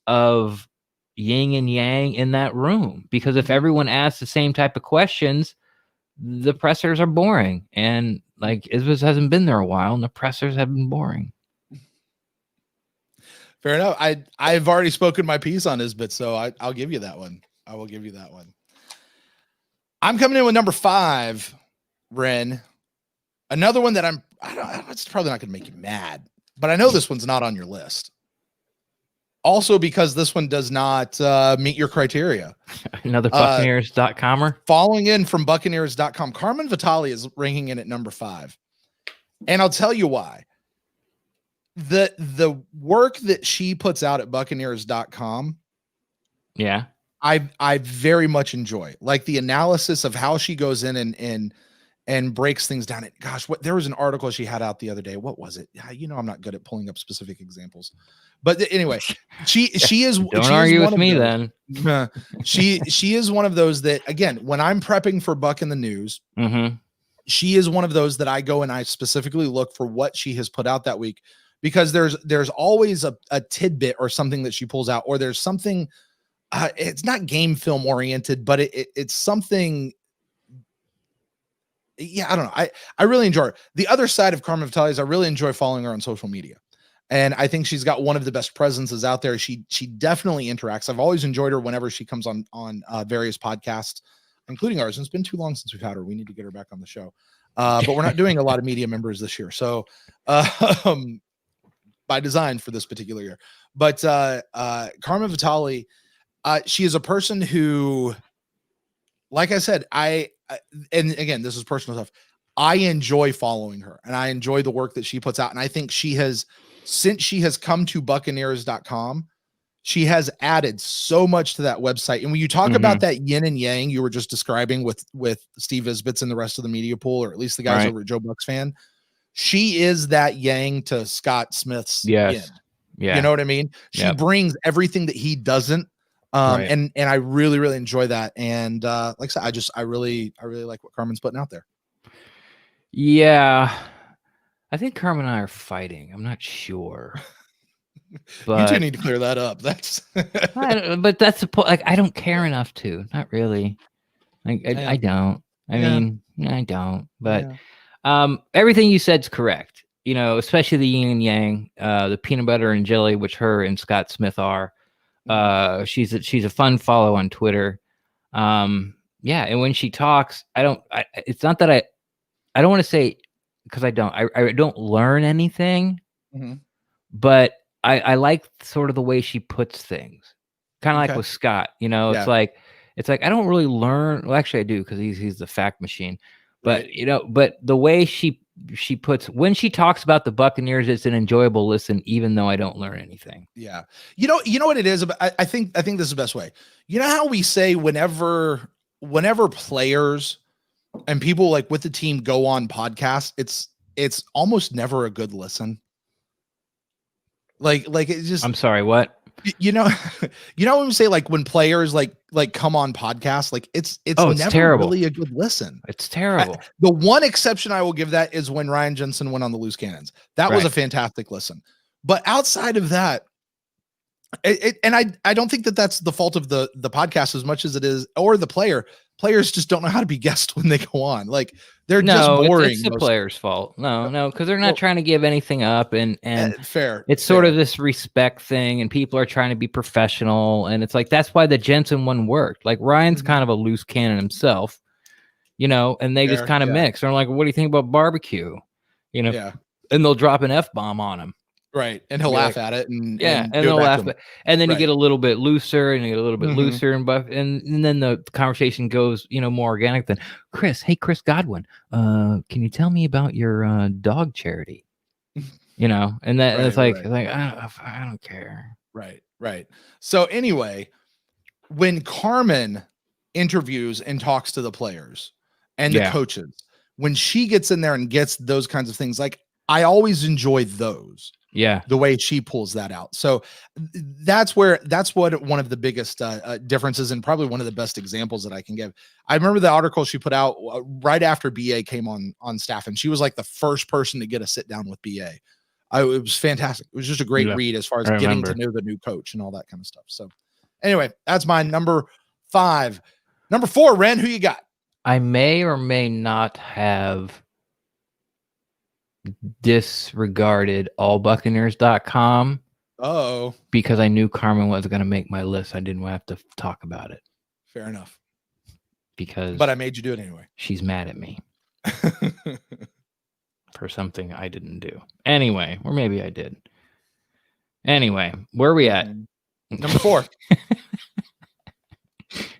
of yin and yang in that room, because if everyone asks the same type of questions, the pressers are boring. And like Ezbits hasn't been there a while, and the pressers have been boring. Fair enough. I've already spoken my piece on Ezbits, so I'll give you that one. I will give you that one. I'm coming in with number 5, Ren. Another one that it's probably not going to make you mad, but I know this one's not on your list. Also, because this one does not meet your criteria. Another Buccaneers.comer. Following in from Buccaneers.com, Carmen Vitale is ranking in at number 5. And I'll tell you why. The work that she puts out at Buccaneers.com, I very much enjoy, like the analysis of how she goes in and breaks things down. Gosh, there was an article she had out the other day. What was it? I'm not good at pulling up specific examples, but anyway, she is. Don't argue with me then. She is one of those that, again, when I'm prepping for Buck in the News, she is one of those that I go and I specifically look for what she has put out that week. Because there's always a tidbit or something that she pulls out, or there's something, it's not game film oriented, but it's something. Yeah, I don't know. I really enjoy her. The other side of Carmen Vitale is I really enjoy following her on social media. And I think she's got one of the best presences out there. She definitely interacts. I've always enjoyed her whenever she comes on various podcasts, including ours. And it's been too long since we've had her. We need to get her back on the show. But we're not doing a lot of media members this year. So by design for this particular year. But Carmen Vitale, she is a person who, like I said, and again, this is personal stuff. I enjoy following her, and I enjoy the work that she puts out. And I think since she has come to Buccaneers.com, she has added so much to that website. And when you talk about that yin and yang you were just describing with Steve Ezbits and the rest of the media pool, or at least the guys over at Joe Bucks Fan, she is that yang to Scott Smith's yin. Yeah. You know what I mean? She brings everything that he doesn't. And I really, really enjoy that. And like I said, I really like what Carmen's putting out there. Yeah. I think Carmen and I are fighting. I'm not sure. But you two need to clear that up. That's but that's the point. Like, I don't care enough to. Not really. Like, I don't. I mean, I don't. But everything you said's correct. You know, especially the yin and yang, the peanut butter and jelly, which her and Scott Smith are. She's a fun follow on Twitter. And when she talks, it's not that I don't want to say, because I don't learn anything, but I like sort of the way she puts things, kind of like with Scott. You know, it's like I don't really learn. Well, actually, I do, because he's the fact machine. But you know, but the way she puts, when she talks about the Buccaneers, it's an enjoyable listen, even though I don't learn anything. Yeah, you know what it is. I think this is the best way. You know how we say whenever players and people like with the team go on podcasts, it's almost never a good listen. Like it's just. I'm sorry, what? You know when we say like when players like come on podcasts, like it's never terrible. Really a good listen. It's terrible. The one exception I will give that is when Ryan Jensen went on the Loose Cannons. That was a fantastic listen. But outside of that, and I don't think that that's the fault of the podcast as much as it is, or the player. Players just don't know how to be guests when they go on. Like they're just boring. It's the player's fault. No, because they're not trying to give anything up, and fair. It's sort of this respect thing, and people are trying to be professional, and it's like that's why the Jensen one worked. Like Ryan's kind of a loose cannon himself, you know, and they just kind of mix. They're like, "What do you think about barbecue?" You know, and they'll drop an F-bomb on him. Right, and he'll laugh at it, and they'll laugh, and then you get a little bit looser, and you get a little bit looser, and then the conversation goes, you know, more organic than Chris. Hey, Chris Godwin, can you tell me about your dog charity? You know, and that it's like I don't care. Right. So anyway, when Carmen interviews and talks to the players and the coaches, when she gets in there and gets those kinds of things, like I always enjoy those. Yeah, the way she pulls that out. So that's what one of the biggest differences, and probably one of the best examples that I can give. I remember the article she put out right after BA came on staff, and she was like the first person to get a sit down with BA. It was fantastic. It was just a great read as far as getting to know the new coach and all that kind of stuff. So anyway, that's my number 5. Number 4, Ren, who you got? I may or may not have disregarded allbuccaneers.com because I knew Carmen was going to make my list. I didn't have to talk about it. Fair enough. But I made you do it anyway. She's mad at me for something I didn't do. Anyway, or maybe I did. Anyway, where are we at? Number 4.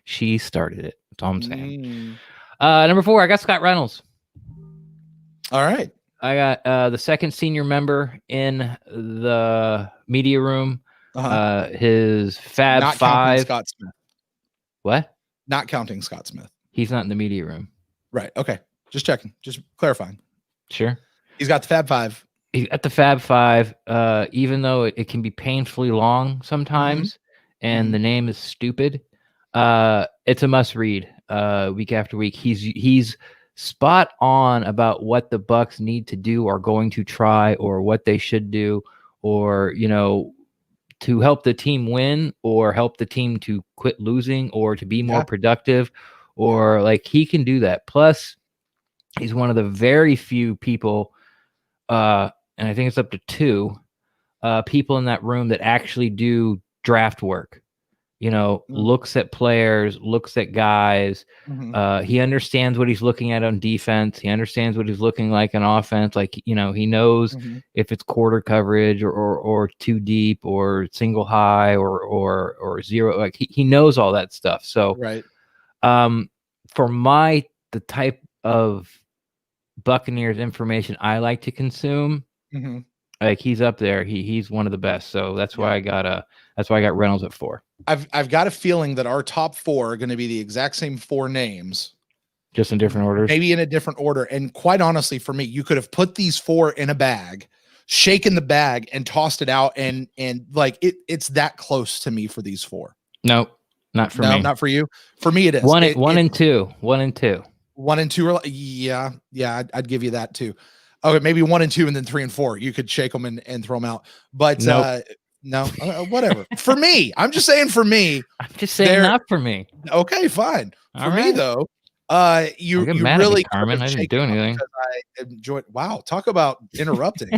She started it. That's all I'm saying. Number 4, I got Scott Reynolds. All right. I got the second senior member in the media room. His Fab Not 5. Scott Smith. What? Not counting Scott Smith. He's not in the media room. Right. Okay. Just checking. Just clarifying. Sure. He's got the Fab 5. He's got the Fab 5, even though it can be painfully long sometimes, and the name is stupid. It's a must read week after week. He's spot on about what the Bucs need to do, or going to try, or what they should do, or, you know, to help the team win, or help the team to quit losing, or to be more productive, or like he can do that. Plus, he's one of the very few people, and I think it's up to 2 people in that room that actually do draft work. You know, looks at players, looks at guys. He understands what he's looking at on defense. He understands what he's looking like on offense. Like, you know, he knows if it's quarter coverage or too deep or single high or zero. Like he knows all that stuff. So, for the type of Buccaneers information I like to consume, Like he's up there. He's one of the best. So that's why I got Reynolds at 4. I've got a feeling that our top 4 are going to be the exact same 4 names, just in different orders. Maybe in a different order. And quite honestly, for me, you could have put these 4 in a bag, shaken the bag, and tossed it out, and like it's that close to me for these 4. No, not for me. No, not for you. For me, it is. One and two. 1 and 2. 1 and 2 are yeah. I'd give you that too. Okay, maybe 1 and 2, and then 3 and 4. You could shake them and throw them out. But nope. No, whatever. For me, I'm just saying. For me, I'm just saying not for me. Okay, fine. For me though, you really Carmen. I didn't do anything. I enjoyed. Wow, talk about interrupting.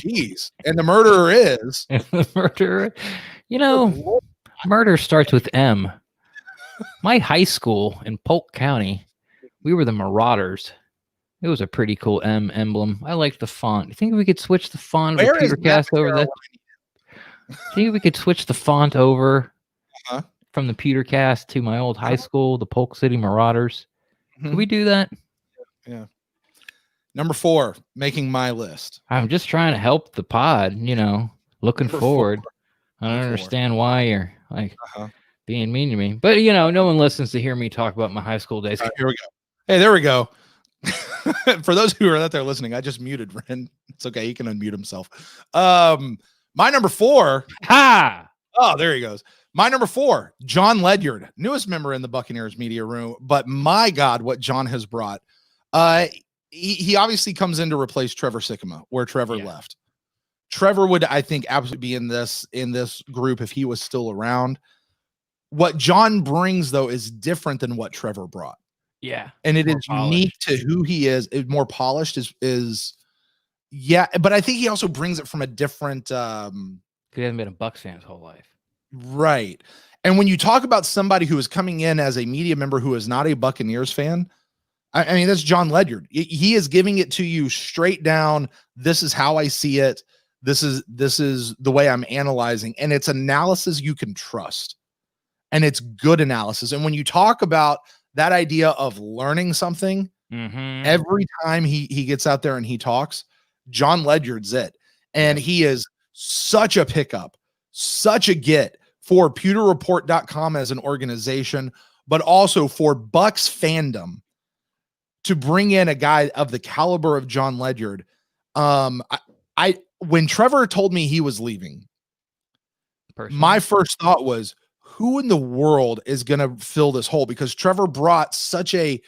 Jeez, and the murderer is the murderer. You know, murder starts with M. My high school in Polk County, we were the Marauders. It was a pretty cool M emblem. I liked the font. You think we could switch the font of the Pewtercast over that? See, we could switch the font over from the Pewtercast to my old high school, the Polk City Marauders. Can we do that? Yeah. Number 4, making my list. I'm just trying to help the pod, looking forward. I don't understand why you're like being mean to me. But, no one listens to hear me talk about my high school days. Here we go. Hey, there we go. For those who are out there listening, I just muted Ren. It's okay. He can unmute himself. My number 4. Oh, there he goes. My number 4, John Ledyard, newest member in the Buccaneers media room. But my God, what John has brought. He obviously comes in to replace Trevor Sikkema, where Trevor left. Trevor would, I think, absolutely be in this group if he was still around. What John brings, though, is different than what Trevor brought. Yeah. And it is unique to who he is. It's more polished is but I think he also brings it from a different he hasn't been a Bucs fan his whole life. Right. And when you talk about somebody who is coming in as a media member who is not a Buccaneers fan, I mean, that's John Ledyard. He is giving it to you straight down. This is how I see it. This is the way I'm analyzing, and it's analysis you can trust, and it's good analysis. And when you talk about that idea of learning something, every time he gets out there and he talks, John Ledyard's it. And he is such a pickup, such a get for pewterreport.com as an organization, but also for Bucs fandom to bring in a guy of the caliber of John Ledyard. When Trevor told me he was leaving, my first thought was, who in the world is going to fill this hole? Because Trevor brought such a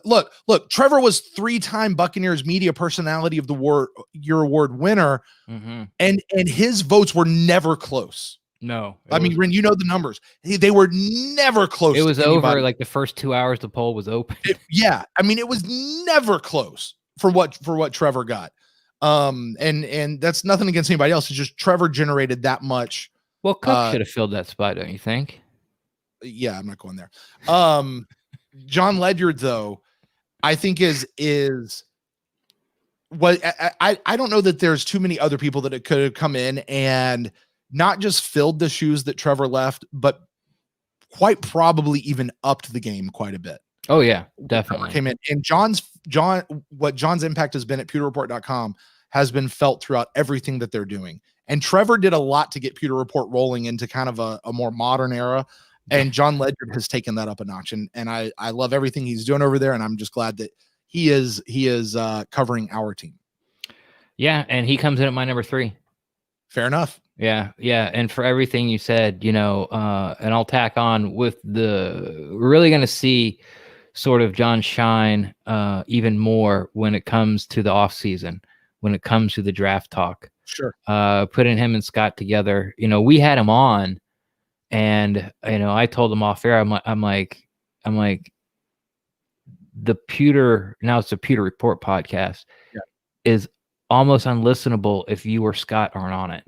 look, Trevor was 3-time Buccaneers Media Personality of the Year award winner. And his votes were never close. No, I mean, Ren, you know the numbers. They were never close. It was over like the first 2 hours the poll was open. I mean, it was never close for what Trevor got. And that's nothing against anybody else. It's just Trevor generated that much. Well, Cook should have filled that spot, don't you think? Yeah, I'm not going there. John Ledyard, though, I think is what I don't know that there's too many other people that it could have come in and not just filled the shoes that Trevor left, but quite probably even upped the game quite a bit. Oh yeah, definitely. Came in, and what John's impact has been at pewterreport.com has been felt throughout everything that they're doing. And Trevor did a lot to get Pewter Report rolling into kind of a more modern era. And John Ledyard has taken that up a notch. And I love everything he's doing over there. And I'm just glad that he is covering our team. Yeah. And he comes in at my number 3. Fair enough. Yeah. Yeah. And for everything you said, and I'll tack on with we're really going to see sort of John shine even more when it comes to the off season, when it comes to the draft talk. Sure. Putting him and Scott together, we had him on, and I told him off air, I'm like the Pewter, now it's a Pewter Report podcast, is almost unlistenable if you or Scott aren't on it.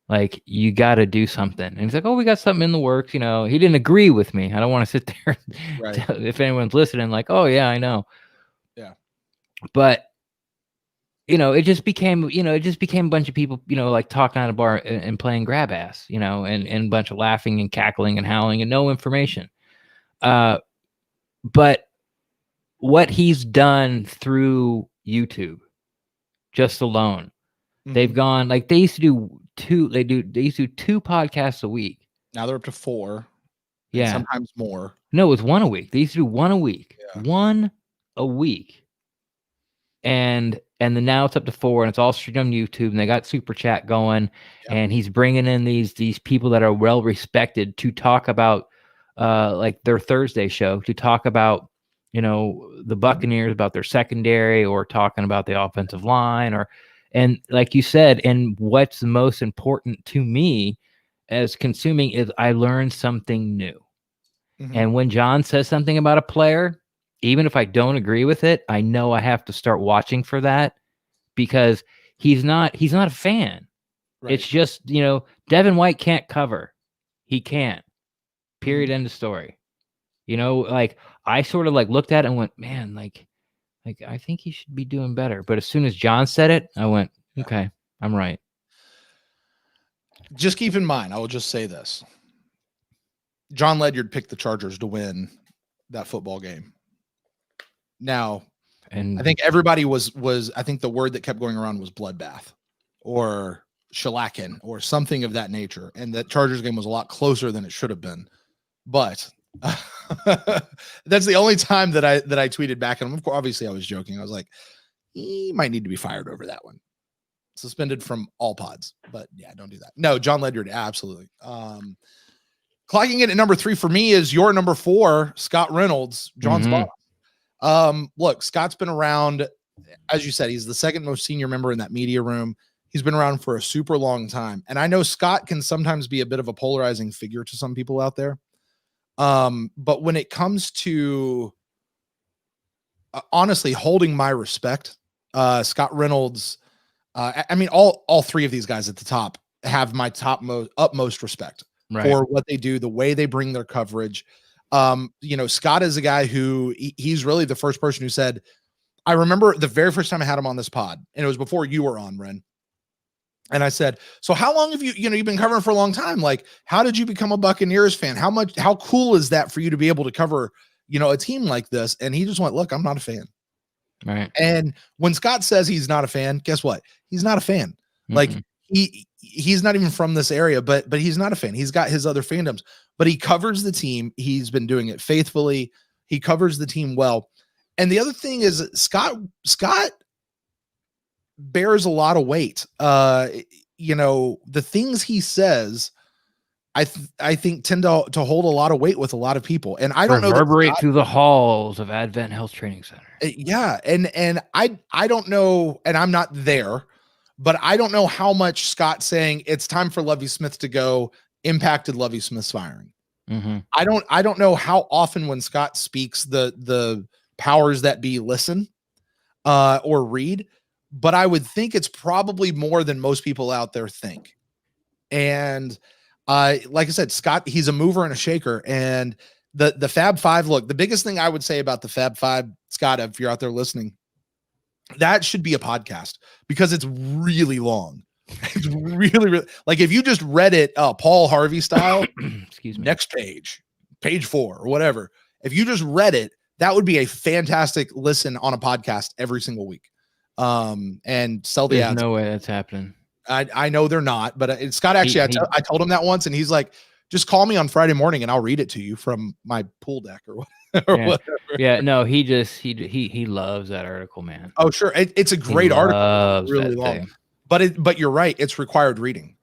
Like, you got to do something. And he's like, oh, we got something in the works. He didn't agree with me. I don't want to sit there if anyone's listening, like, oh yeah, I know. Yeah. But it just became a bunch of people, like talking at a bar and playing grab ass, and a bunch of laughing and cackling and howling and no information. But what he's done through YouTube just alone, They've gone like they used to do two. They used to do 2 podcasts a week. Now they're up to 4. Yeah, sometimes more. No, it was 1 a week. They used to do 1 a week. Yeah. 1 a week. And then now it's up to 4, and it's all streamed on YouTube, and they got Super Chat going, and he's bringing in these people that are well respected to talk about like their Thursday show, to talk about, you know, the Buccaneers, about their secondary, or talking about the offensive line, and like you said, and what's the most important to me as consuming is I learned something new. And when John says something about a player, even if I don't agree with it, I know I have to start watching for that, because he's not a fan. Right. It's just, you know, Devin White can't cover. He can't. Period. End of story. You know, like I sort of like looked at it and went, man, like I think he should be doing better. But as soon as John said it, I went, okay, I'm right. Just keep in mind, I will just say this. John Ledyard picked the Chargers to win that football game. Now, and I think everybody was I think the word that kept going around was bloodbath or shellacking or something of that nature. And that Chargers game was a lot closer than it should have been. But that's the only time that I tweeted back. And obviously I was joking. I was like, he might need to be fired over that one. Suspended from all pods. But yeah, don't do that. No, John Ledyard, absolutely. Clocking in at number 3 for me is your number 4, Scott Reynolds, John's boss. Look, Scott's been around, as you said, he's the second most senior member in that media room. He's been around for a super long time. And I know Scott can sometimes be a bit of a polarizing figure to some people out there. But when it comes to honestly holding my respect, Scott Reynolds, I mean, all 3 of these guys at the top have my utmost respect. Right. For what they do, the way they bring their coverage. You know, Scott is a guy who he's really the first person who said, I remember the very first time I had him on this pod, and it was before you were on, Ren. And I said, so how long have you've been covering for a long time? Like, how did you become a Buccaneers fan? How cool is that for you to be able to cover, a team like this? And he just went, look, I'm not a fan. Right. And when Scott says he's not a fan, guess what? He's not a fan. Like, he's not even from this area, but he's not a fan. He's got his other fandoms, but he covers the team. He's been doing it faithfully. He covers the team well. And the other thing is Scott bears a lot of weight. The things he says, I think tend to hold a lot of weight with a lot of people. And I don't know, reverberate through the halls of Advent Health Training Center. Yeah. And I don't know, and I'm not there, but I don't know how much Scott saying it's time for Lovie Smith to go impacted Lovie Smith's firing. I don't know how often when Scott speaks the powers that be listen or read, but I would think it's probably more than most people out there think. And like I said, Scott, he's a mover and a shaker. And the Fab Five, look, the biggest thing I would say about the Fab Five, Scott, if you're out there listening, that should be a podcast because it's really long. It's really like if you just read it Paul Harvey style, excuse me, next page 4 or whatever. If you just read it, that would be a fantastic listen on a podcast every single week. And sell the ads. There's no way that's happening. I know they're not, but Scott actually, I told him that once, and he's like, just call me on Friday morning and I'll read it to you from my pool deck or whatever. Yeah, no, he loves that article, man. Oh, sure. It's a great article. It's really long. But you're right. It's required reading.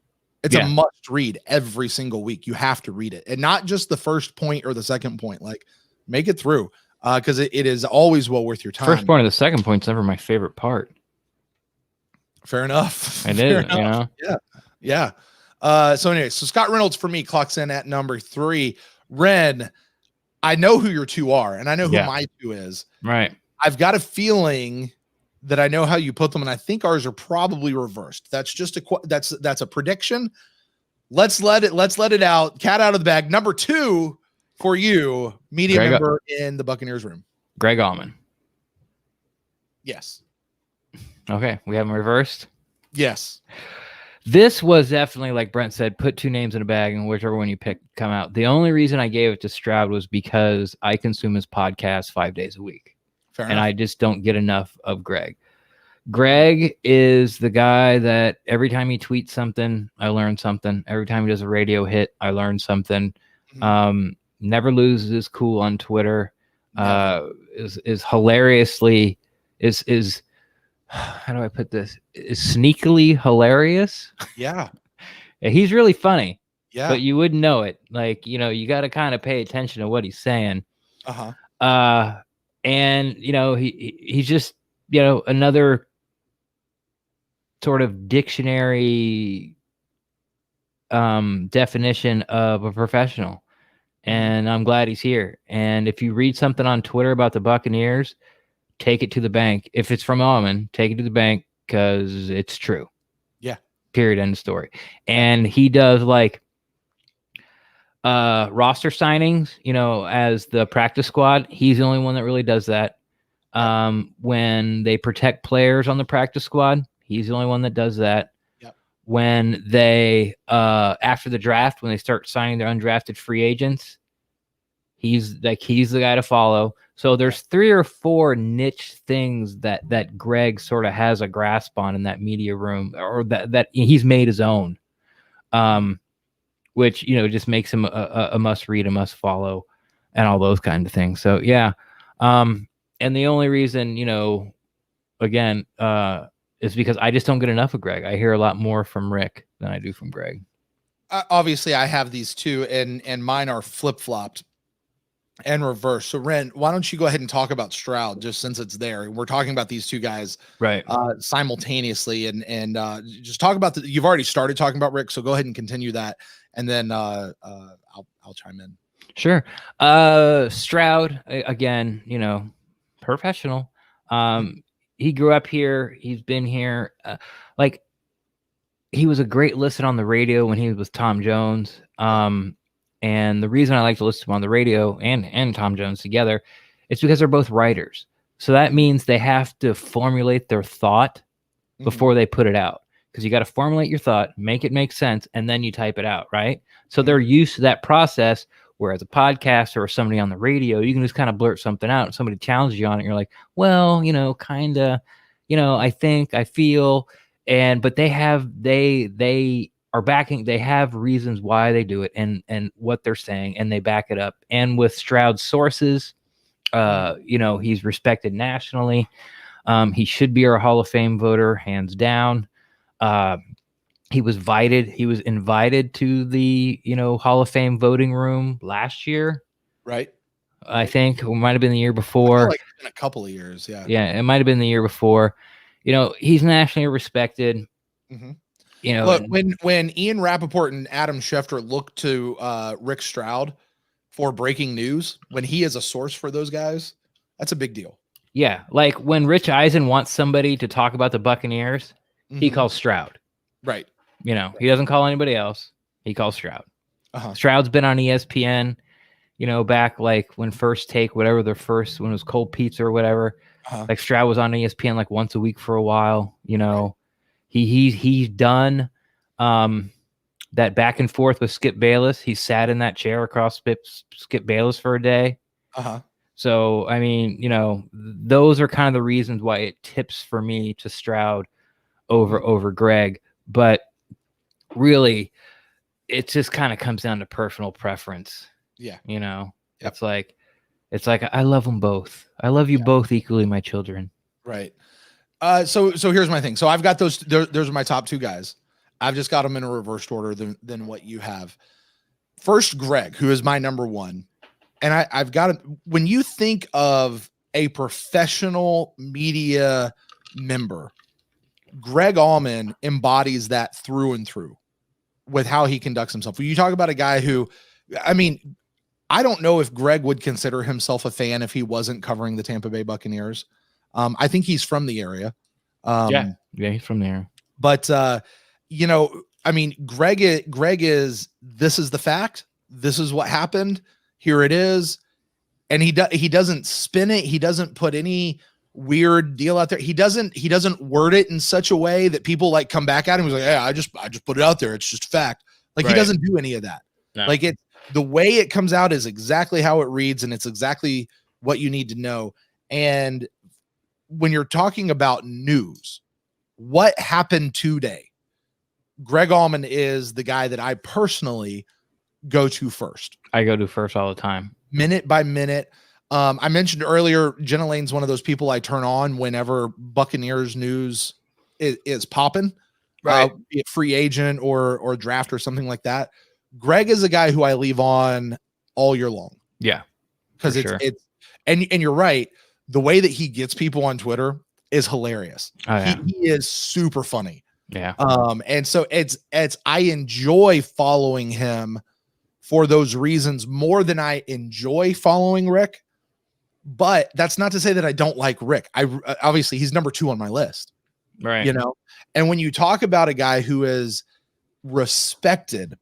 It's a must read every single week. You have to read it. And not just the first point or the second point, like make it through. Because it is always well worth your time. First point or the second point's never my favorite part. Fair enough. It is, you know? Yeah. So anyway, so Scott Reynolds for me clocks in at number 3. Ren, I know who your 2 are, and I know who my 2 is. Right. I've got a feeling that I know how you put them, and I think ours are probably reversed. That's just that's a prediction. Let's let it out. Cat out of the bag. Number 2 for you, media member in the Buccaneers room. Greg Allman. Yes. Okay, we have them reversed. Yes. This was definitely, like Brent said, put 2 names in a bag and whichever one you pick come out. The only reason I gave it to Stroud was because I consume his podcast 5 days a week. Fair and enough. I just don't get enough of Greg. Greg is the guy that every time he tweets something, I learn something. Every time he does a radio hit, I learn something. Never loses his cool on Twitter. Is hilariously is how do I put this? Is sneakily hilarious. Yeah. He's really funny. Yeah. But you wouldn't know it. Like, you got to kind of pay attention to what he's saying. And he's just, another sort of dictionary definition of a professional. And I'm glad he's here. And if you read something on Twitter about the Buccaneers, take it to the bank. If it's from Allman, take it to the bank because it's true. Yeah. Period. End of story. And he does like roster signings, as the practice squad. He's the only one that really does that. When they protect players on the practice squad, he's the only one that does that. When they after the draft, when they start signing their undrafted free agents, he's the guy to follow. So there's 3 or 4 niche things that Greg sort of has a grasp on in that media room, or that he's made his own, which just makes him a must read, a must follow, and all those kind of things. So yeah, and the only reason again is because I just don't get enough of Greg. I hear a lot more from Rick than I do from Greg. Obviously, I have these two, and mine are flip-flopped and reversed. So, Ren, why don't you go ahead and talk about Stroud, just since it's there. We're talking about these two guys simultaneously, and just talk about you've already started talking about Rick, so go ahead and continue that, and then I'll chime in. Sure. Stroud, again, professional. He grew up here. He's been here. He was a great listen on the radio when he was with Tom Jones. And the reason I like to listen to him on the radio and Tom Jones together is because they're both writers. So that means they have to formulate their thought before they put it out. Because you got to formulate your thought, make it make sense, and then you type it out, right? So they're used to that process. Whereas a podcaster or somebody on the radio, you can just kind of blurt something out and somebody challenges you on it. And you're like, well, kind of, I think, I feel, but they have reasons why they do it and what they're saying, and they back it up. And with Stroud's sources, he's respected nationally. He should be our Hall of Fame voter, hands down. He was invited to the, Hall of Fame voting room last year. Right. I think it might have been the year before. I feel like it's been a couple of years. Yeah. Yeah. It might've been the year before. He's nationally respected. Look, when Ian Rappaport and Adam Schefter look to Rick Stroud for breaking news, when he is a source for those guys, that's a big deal. Yeah. Like when Rich Eisen wants somebody to talk about the Buccaneers, he calls Stroud. Right. He doesn't call anybody else. He calls Stroud. Stroud's been on ESPN, back like when First Take, when it was Cold Pizza or whatever. Like Stroud was on ESPN like once a week for a while. He's done that back and forth with Skip Bayless. He sat in that chair across Skip Bayless for a day. So I mean, those are kind of the reasons why it tips for me to Stroud over Greg. But really, it just kind of comes down to personal preference. Yeah. It's like I love them both. I love you both equally, my children. Right. So here's my thing. So I've got those are my top 2 guys. I've just got them in a reversed order than what you have. First, Greg, who is my number 1. And I've got when you think of a professional media member, Greg Allman embodies that through and through with how he conducts himself. When you talk about a guy who, I don't know if Greg would consider himself a fan if he wasn't covering the Tampa Bay Buccaneers. I think he's from the area. Yeah, he's from there. But, Greg is, this is the fact. This is what happened. Here it is. And he doesn't spin it. He doesn't put any weird deal out there. He doesn't word it in such a way that people like come back at him. He's like, yeah, I just put it out there. It's just fact. Like, He doesn't do any of that. No. Like the way it comes out is exactly how it reads, and it's exactly what you need to know. And when you're talking about news, what happened today? Greg Allman is the guy that I personally go to first. I go to first all the time, minute by minute. I mentioned earlier, Jenna Lane's one of those people I turn on whenever Buccaneers news is popping, right? Be it free agent or draft or something like that. Greg is a guy who I leave on all year long. Yeah, because it's and you're right. The way that he gets people on Twitter is hilarious. Oh, yeah. He is super funny. Yeah. And so it's I enjoy following him for those reasons more than I enjoy following Rick. But that's not to say that I don't like Rick. Obviously he's number 2 on my list. Right. You know, and when you talk about a guy who is respected,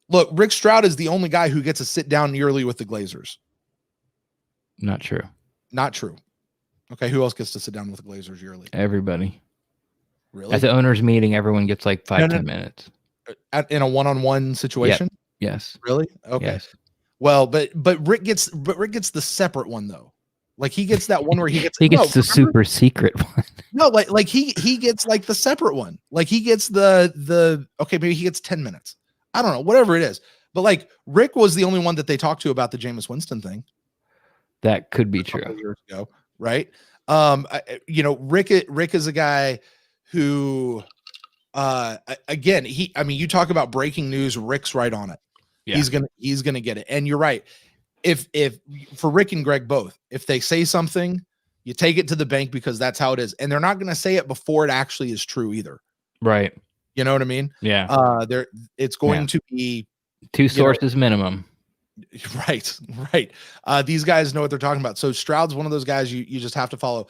look, Rick Stroud is the only guy who gets to sit down yearly with the Glazers. Not true. Not true. Okay, who else gets to sit down with the Glazers yearly? Everybody. Really? At the owners' meeting, everyone gets like 10 minutes. In a one-on-one situation? Yep. Yes. Really? Okay. Yes. Well, but Rick gets the separate one though. Like he gets that one where he gets the super secret one. No, like he gets like the separate one. Like he gets the okay, maybe he gets 10 minutes. I don't know, whatever it is. But like Rick was the only one that they talked to about the Jameis Winston thing. That could be true. Years ago, right? Rick is a guy who again, you talk about breaking news, Rick's right on it. Yeah. He's gonna get it. And you're right. If for Rick and Greg both, if they say something, you take it to the bank because that's how it is. And they're not gonna say it before it actually is true either. Right. You know what I mean? Yeah. It's going to be 2 sources minimum. Right. These guys know what they're talking about. So Stroud's one of those guys you just have to follow.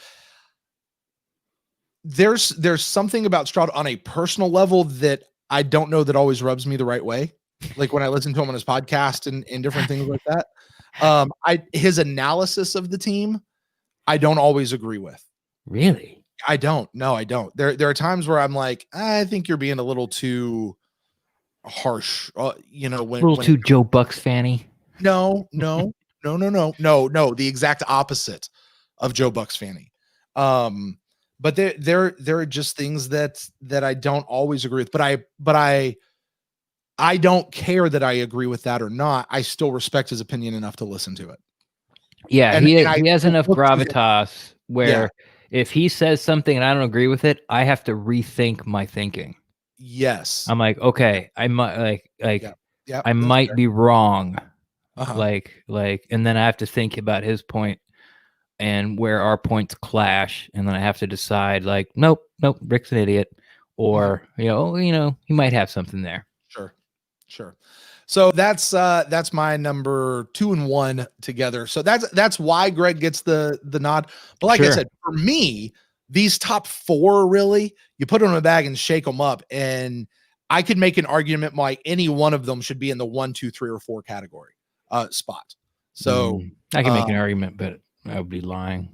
There's something about Stroud on a personal level that I don't know that always rubs me the right way. Like when I listen to him on his podcast and different things like that. His analysis of the team, I don't always agree with. Really? I don't. No, I don't. There are times where I'm like, I think you're being a little too harsh. When too Joe Bucs fanny. No. The exact opposite of Joe Bucs fanny. But there are just things that I don't always agree with. But I don't care that I agree with that or not. I still respect his opinion enough to listen to it. Yeah, he has enough gravitas where if he says something and I don't agree with it, I have to rethink my thinking. Yes. I'm like, okay, I might I might be wrong. Uh-huh. And then I have to think about his point and where our points clash, and then I have to decide like, nope, Rick's an idiot, or he might have something there. Sure. So that's my number 2 and 1 together. So that's why Greg gets the nod. But like I said, for me, these top 4 really, you put them in a bag and shake them up, and I could make an argument like any one of them should be in the 1, 2, 3, or 4 category spot. So I can make an argument, but I would be lying.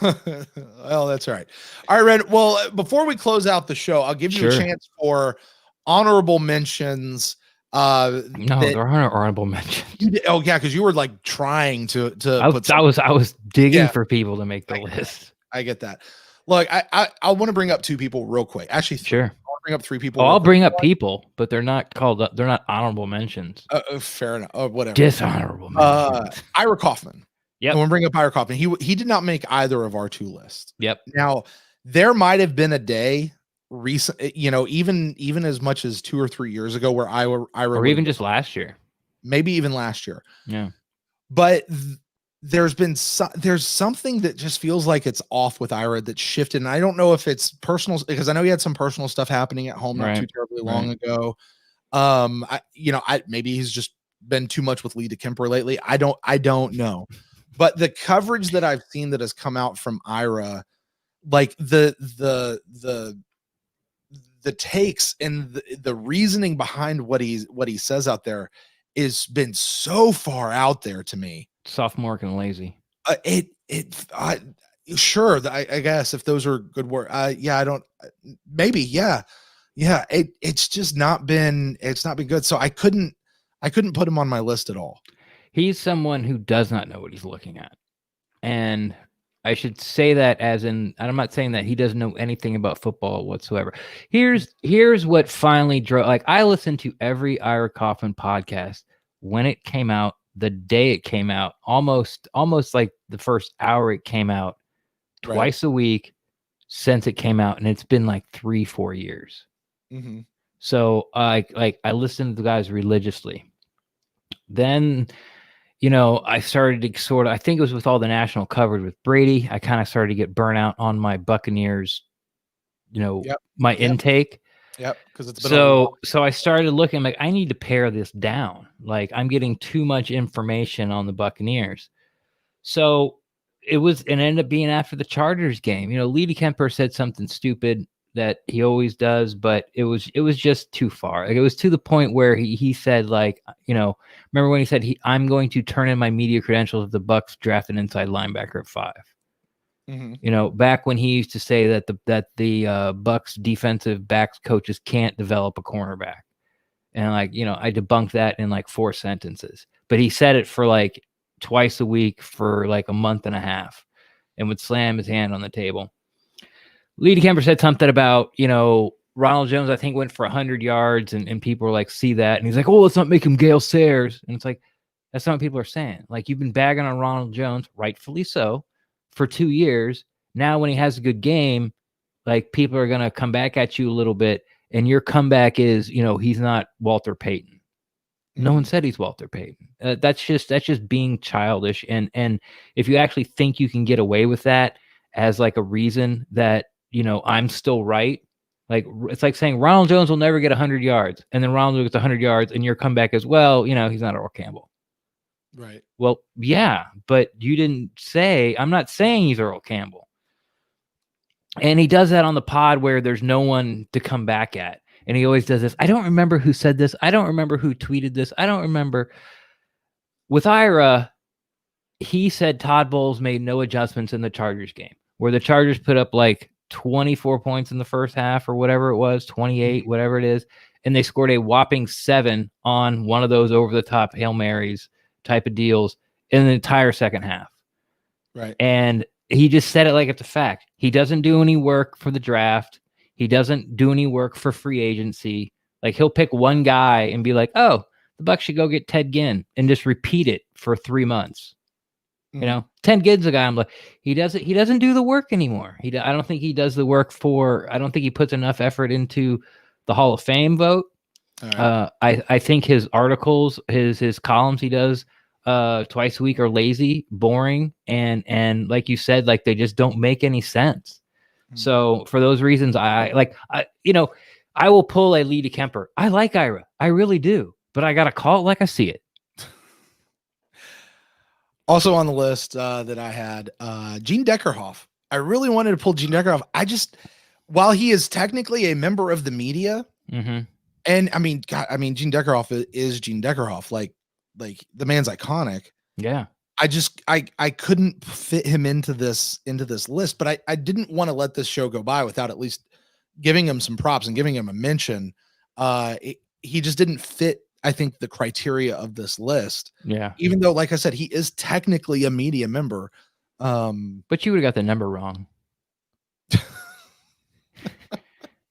Well, that's all right. All right, Red. Well, before we close out the show, I'll give you a chance for honorable mentions. No, there aren't honorable mentions. Because you were like trying to. I was digging for people to make the list. I get that. Look, I want to bring up 2 people real quick. Actually, 3. I want to bring up 3 people. I'll bring up people, but they're not called up. They're not honorable mentions. Fair enough. Whatever. Dishonorable mentions. Ira Kaufman. Yep. I want to bring up Ira Kaufman. He did not make either of our 2 lists. Yep. Now there might have been a day recent, even as much as 2 or 3 years ago where Ira or even just last year, maybe even last year. Yeah. But there's something that just feels like it's off with Ira that shifted. And I don't know if it's personal, because I know he had some personal stuff happening at home not too terribly long ago. Maybe he's just been too much with Lee DeKemper lately. I don't know. But the coverage that I've seen that has come out from Ira, like the takes and the reasoning behind what he says out there has been so far out there to me. Sophomore and lazy. I guess if those are good words. It's just not been good. So I couldn't put him on my list at all. He's someone who does not know what he's looking at. And I should say that as in, I'm not saying that he doesn't know anything about football whatsoever. Here's what finally drove. Like, I listened to every Ira Kaufman podcast when it came out, the day it came out, almost like the first hour it came out, twice a week since it came out, and it's been like 3-4 years. Mm-hmm. So I listened to the guys religiously. Then, I started to sort of, I think it was with all the national coverage with Brady, I kind of started to get burnout on my Buccaneers, my intake. Yep. Because it's been so I started looking, like, I need to pare this down. Like, I'm getting too much information on the Buccaneers. So it ended up being after the Chargers game. Leedy Kemper said something stupid that he always does, but it was just too far. Like, it was to the point where he said, like, remember when he said I'm going to turn in my media credentials if the Bucs draft an inside linebacker at 5. Mm-hmm. Back when he used to say that the Bucs defensive backs coaches can't develop a cornerback. And I debunked that in like 4 sentences. But he said it for like twice a week for like a month and a half and would slam his hand on the table. Leedy Kemper said something about, Ronald Jones, I think, went for 100 yards and people were like, see that. And he's like, oh, let's not make him Gale Sayers. And it's like, that's not what people are saying. Like, you've been bagging on Ronald Jones, rightfully so, for 2 years. Now, when he has a good game, like, people are going to come back at you a little bit. And your comeback is, he's not Walter Payton. Mm-hmm. No one said he's Walter Payton. That's just being childish. And if you actually think you can get away with that as like a reason that, I'm still right. Like, it's like saying Ronald Jones will never get 100 yards. And then Ronald gets 100 yards and your comeback is, well, he's not Earl Campbell. Right. Well, yeah, but you didn't say, I'm not saying he's Earl Campbell. And he does that on the pod where there's no one to come back at. And he always does this. I don't remember who said this. I don't remember who tweeted this. I don't remember. With Ira, he said Todd Bowles made no adjustments in the Chargers game, where the Chargers put up like 24 points in the first half or whatever it was, 28, whatever it is. And they scored a whopping 7 on one of those over-the-top Hail Marys type of deals in the entire second half. Right. And he just said it like it's a fact. He doesn't do any work for the draft. He doesn't do any work for free agency. Like, he'll pick one guy and be like, oh, the Bucs should go get Ted Ginn, and just repeat it for 3 months. Mm-hmm. Ted Ginn's a guy I'm like, he doesn't do the work anymore. I don't think he does the work I don't think he puts enough effort into the Hall of Fame vote. Right. I think his articles, his columns he does twice a week are lazy, boring, and like you said, like, they just don't make any sense. Mm-hmm. So for those reasons, I will pull a Leedy Kemper. I like Ira. I really do. But I got to call it like I see it. Also on the list that I had, Gene Deckerhoff. I really wanted to pull Gene Deckerhoff. While he is technically a member of the media, mm-hmm. and Gene Deckerhoff is Gene Deckerhoff. Like the man's iconic. Yeah. I couldn't fit him into this list, but I didn't want to let this show go by without at least giving him some props and giving him a mention. He just didn't fit, I think, the criteria of this list. Yeah. Even though, like I said, he is technically a media member. But you would have got the number wrong.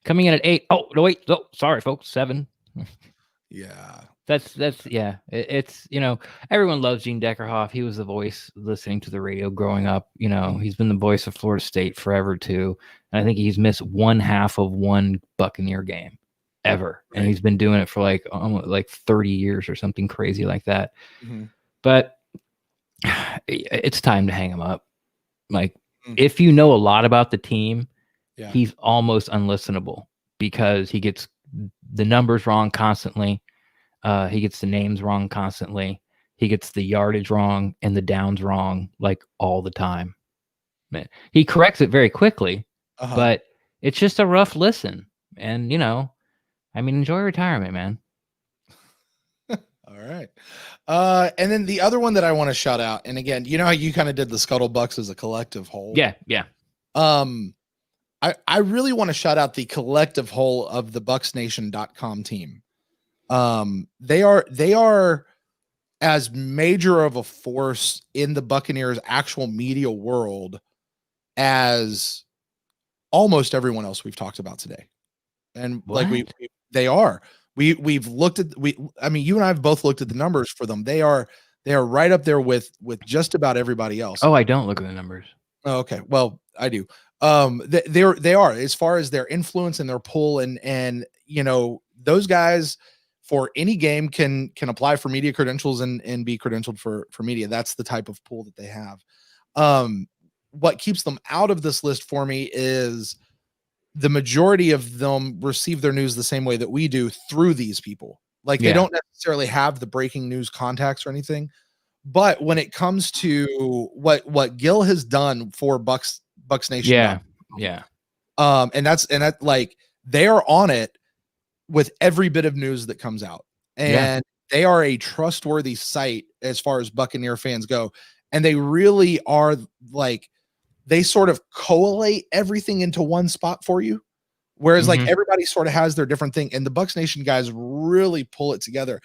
Coming in at 8. Oh, no, wait. Oh, sorry, folks. 7. Yeah. That's yeah. It's, everyone loves Gene Deckerhoff. He was the voice listening to the radio growing up. He's been the voice of Florida State forever too. And I think he's missed 1/2 of one Buccaneer game ever. Right. And he's been doing it for like 30 years or something crazy like that. Mm-hmm. But it's time to hang him up. Like, if you know a lot about the team, he's almost unlistenable because he gets the numbers wrong constantly. He gets the names wrong constantly. He gets the yardage wrong and the downs wrong, like, all the time. Man, he corrects it very quickly, but it's just a rough listen. And, enjoy retirement, man. All right. And then the other one that I want to shout out, and again, you know how you kind of did the Scuttle Bucks as a collective whole? Yeah. I really want to shout out the collective whole of the BucsNation.com team. They are as major of a force in the Buccaneers actual media world as almost everyone else we've talked about today. And What? like they are. We've looked at I mean, you and I have both looked at the numbers for them. They are right up there with just about everybody else. Oh, I don't look at the numbers. Oh, okay. Well, I do. They are as far as their influence and their pull and you know, those guys for any game can apply for media credentials and be credentialed for media. That's the type of pool that they have. What keeps them out of this list for me is the majority of them receive their news the same way that we do through these people. Like they don't necessarily have the breaking news contacts or anything. But when it comes to what Gil has done for Bucs Nation, and that like they are on it with every bit of news that comes out, and they are a trustworthy site as far as Buccaneer fans go, and they really are like they sort of collate everything into one spot for you, whereas like everybody sort of has their different thing, and the Bucs Nation guys really pull it together.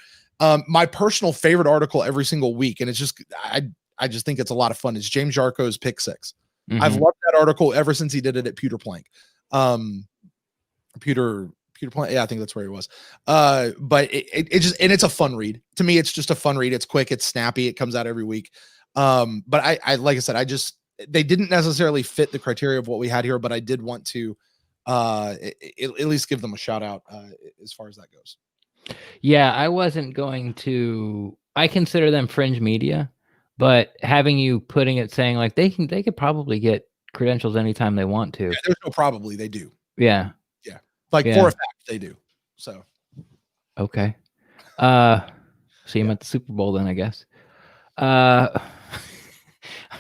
My personal favorite article every single week, and it's just I just think it's a lot of fun, is James Jarko's Pick Six. I've loved that article ever since he did it at Pewter Plank. Pewter Plank, yeah, I think that's where he was. But it just, and it's a fun read. To me, it's just a fun read. It's quick, it's snappy, it comes out every week. But I like I said, they didn't necessarily fit the criteria of what we had here, but I did want to at least give them a shout out as far as that goes. Yeah, I wasn't going to. I consider them fringe media, but having you putting it saying like they could probably get credentials anytime they want to. Yeah, there's no probably, they do. Yeah. Like for a fact they do. So okay. See him at the Super Bowl then, I guess. I'm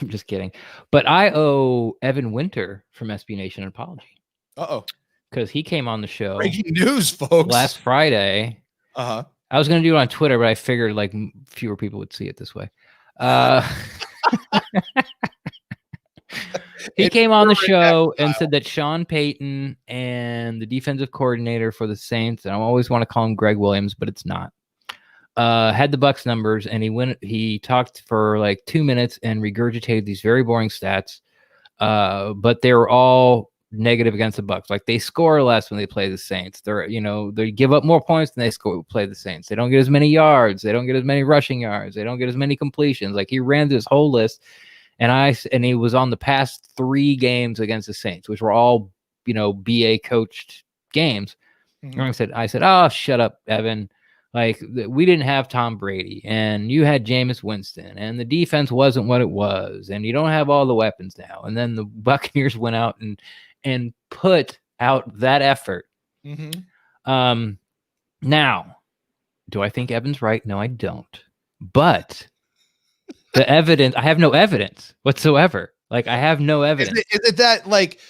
just kidding. But I owe Evan Winter from SB Nation an apology. Because he came on the show. Breaking news, folks. Last Friday. I was going to do it on Twitter, but I figured like fewer people would see it this way. He came on the show and said that Sean Payton and the defensive coordinator for the Saints, and I always want to call him Greg Williams, but it's not, had the Bucs numbers, and he talked for like 2 minutes and regurgitated these very boring stats, but they were all negative against the Bucs. Like they score less when they play the Saints. They give up more points than they play the Saints. They don't get as many yards. They don't get as many rushing yards. They don't get as many completions. Like he ran this whole list, and he was on the past 3 games against the Saints, which were all BA coached games. And I said, oh, shut up, Evan. Like we didn't have Tom Brady, and you had Jameis Winston, and the defense wasn't what it was, and you don't have all the weapons now. And then the Buccaneers went out and put out that effort. Now, do I think Evan's right? No, I don't. But the evidence, I have no evidence whatsoever. Like I have no evidence. Is it that like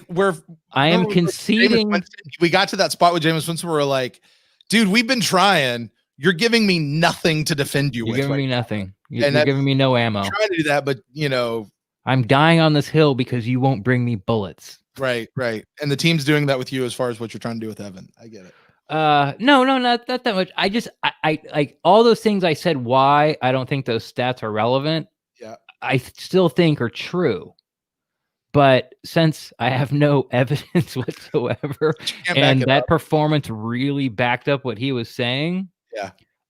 where I am conceding? We got to that spot with Jameis Winston where we're like, dude, we've been trying. You're giving me nothing to defend you with. You're giving me nothing. You're giving me no ammo. I'm trying to do that, but I'm dying on this hill because you won't bring me bullets. Right. And the team's doing that with you as far as what you're trying to do with Evan. I get it. No, not that much. I like all those things I said why I don't think those stats are relevant. Yeah. I still think are true. But since I have no evidence whatsoever, and that performance really backed up what he was saying,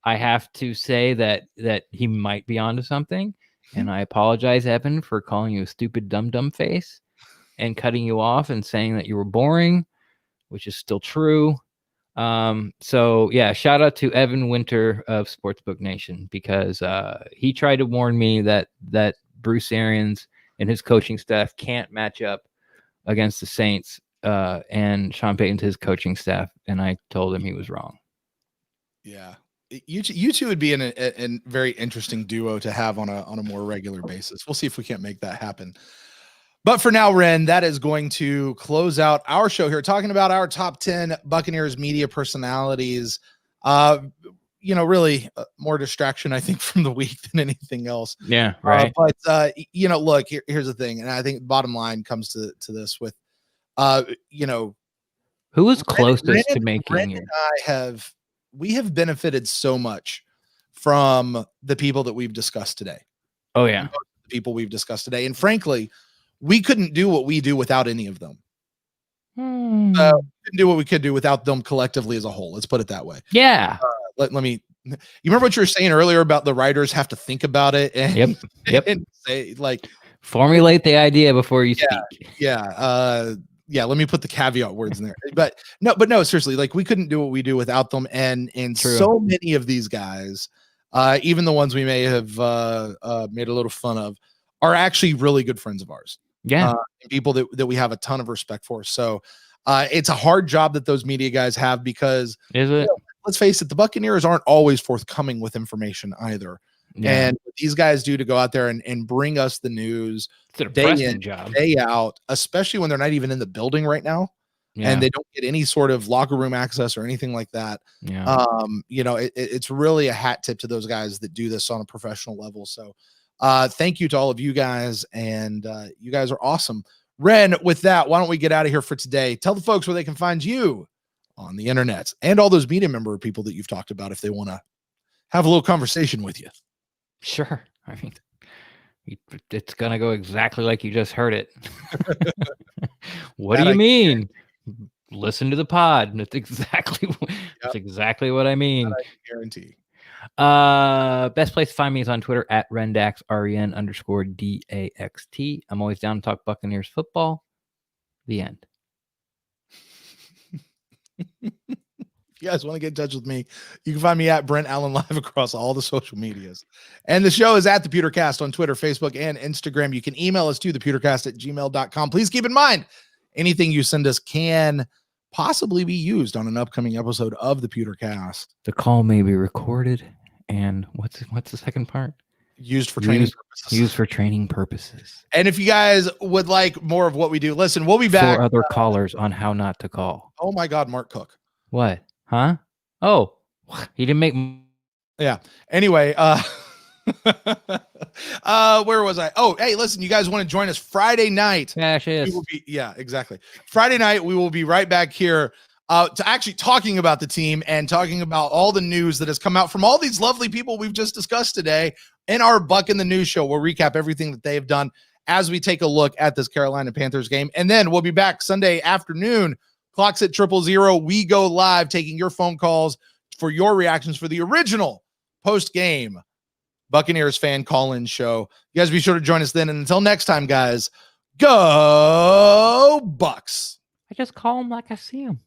I have to say that he might be onto something. And I apologize, Evan, for calling you a stupid dumb face and cutting you off and saying that you were boring, which is still true. So yeah, shout out to Evan Winter of Sportsbook Nation, because he tried to warn me that Bruce Arians and his coaching staff can't match up against the Saints, and Sean Payton's his coaching staff, and I told him he was wrong. Yeah, you two would be a very interesting duo to have on a more regular basis. We'll see if we can't make that happen. But for now, Ren, that is going to close out our show here, talking about our top 10 Buccaneers media personalities. Really more distraction, I think, from the week than anything else. Yeah, right. But look, here's the thing, and I think bottom line comes to this with, who was closest to making Ren it? And we have benefited so much from the people that we've discussed today. Oh yeah, the people we've discussed today, and frankly, we couldn't do what we do without any of them. We couldn't do what we could do without them collectively as a whole. Let's put it that way. Yeah. Let me. You remember what you were saying earlier about the writers have to think about it and, and say like formulate the idea before you speak. Yeah. Let me put the caveat words in there. But no, seriously, like we couldn't do what we do without them. And so many of these guys, even the ones we may have made a little fun of, are actually really good friends of ours. Yeah. And people that we have a ton of respect for. So it's a hard job that those media guys have because let's face it, the Buccaneers aren't always forthcoming with information either. Yeah. And what these guys do to go out there and bring us the news day in, day out, especially when they're not even in the building right now. Yeah. And they don't get any sort of locker room access or anything like that. Yeah. It's really a hat tip to those guys that do this on a professional level. So thank you to all of you guys. And you guys are awesome. Ren, with that, why don't we get out of here for today? Tell the folks where they can find you on the internet and all those media member people that you've talked about if they want to have a little conversation with you. Sure. I mean, it's going to go exactly like you just heard it. What do you mean? Listen to the pod. That's exactly what I mean. I guarantee. Best place to find me is on Twitter at Rendax, REN_DAXT. I'm always down to talk Buccaneers football. The end. If you guys want to get in touch with me, you can find me at Brent Allen Live across all the social medias. And the show is at the Pewtercast on Twitter, Facebook, and Instagram. You can email us to thepewtercast@gmail.com. Please keep in mind, anything you send us can possibly be used on an upcoming episode of the Pewtercast. The call may be recorded. And what's the second part? Used for training purposes. Used for training purposes. And if you guys would like more of what we do, listen, we'll be back. 4 other callers on how not to call. Oh my God, Mark Cook. What? Huh? Oh, he didn't make. Yeah. Anyway, where was I? Oh, hey, listen, you guys want to join us Friday night? Yeah, exactly. Friday night, we will be right back here to actually talking about the team and talking about all the news that has come out from all these lovely people we've just discussed today in our Buck in the News show. We'll recap everything that they have done as we take a look at this Carolina Panthers game. And then we'll be back Sunday afternoon. Clock's at 000. We go live taking your phone calls for your reactions for the original post-game Buccaneers fan call-in show. You guys be sure to join us then. And until next time, guys, go Bucs. I just call them like I see them.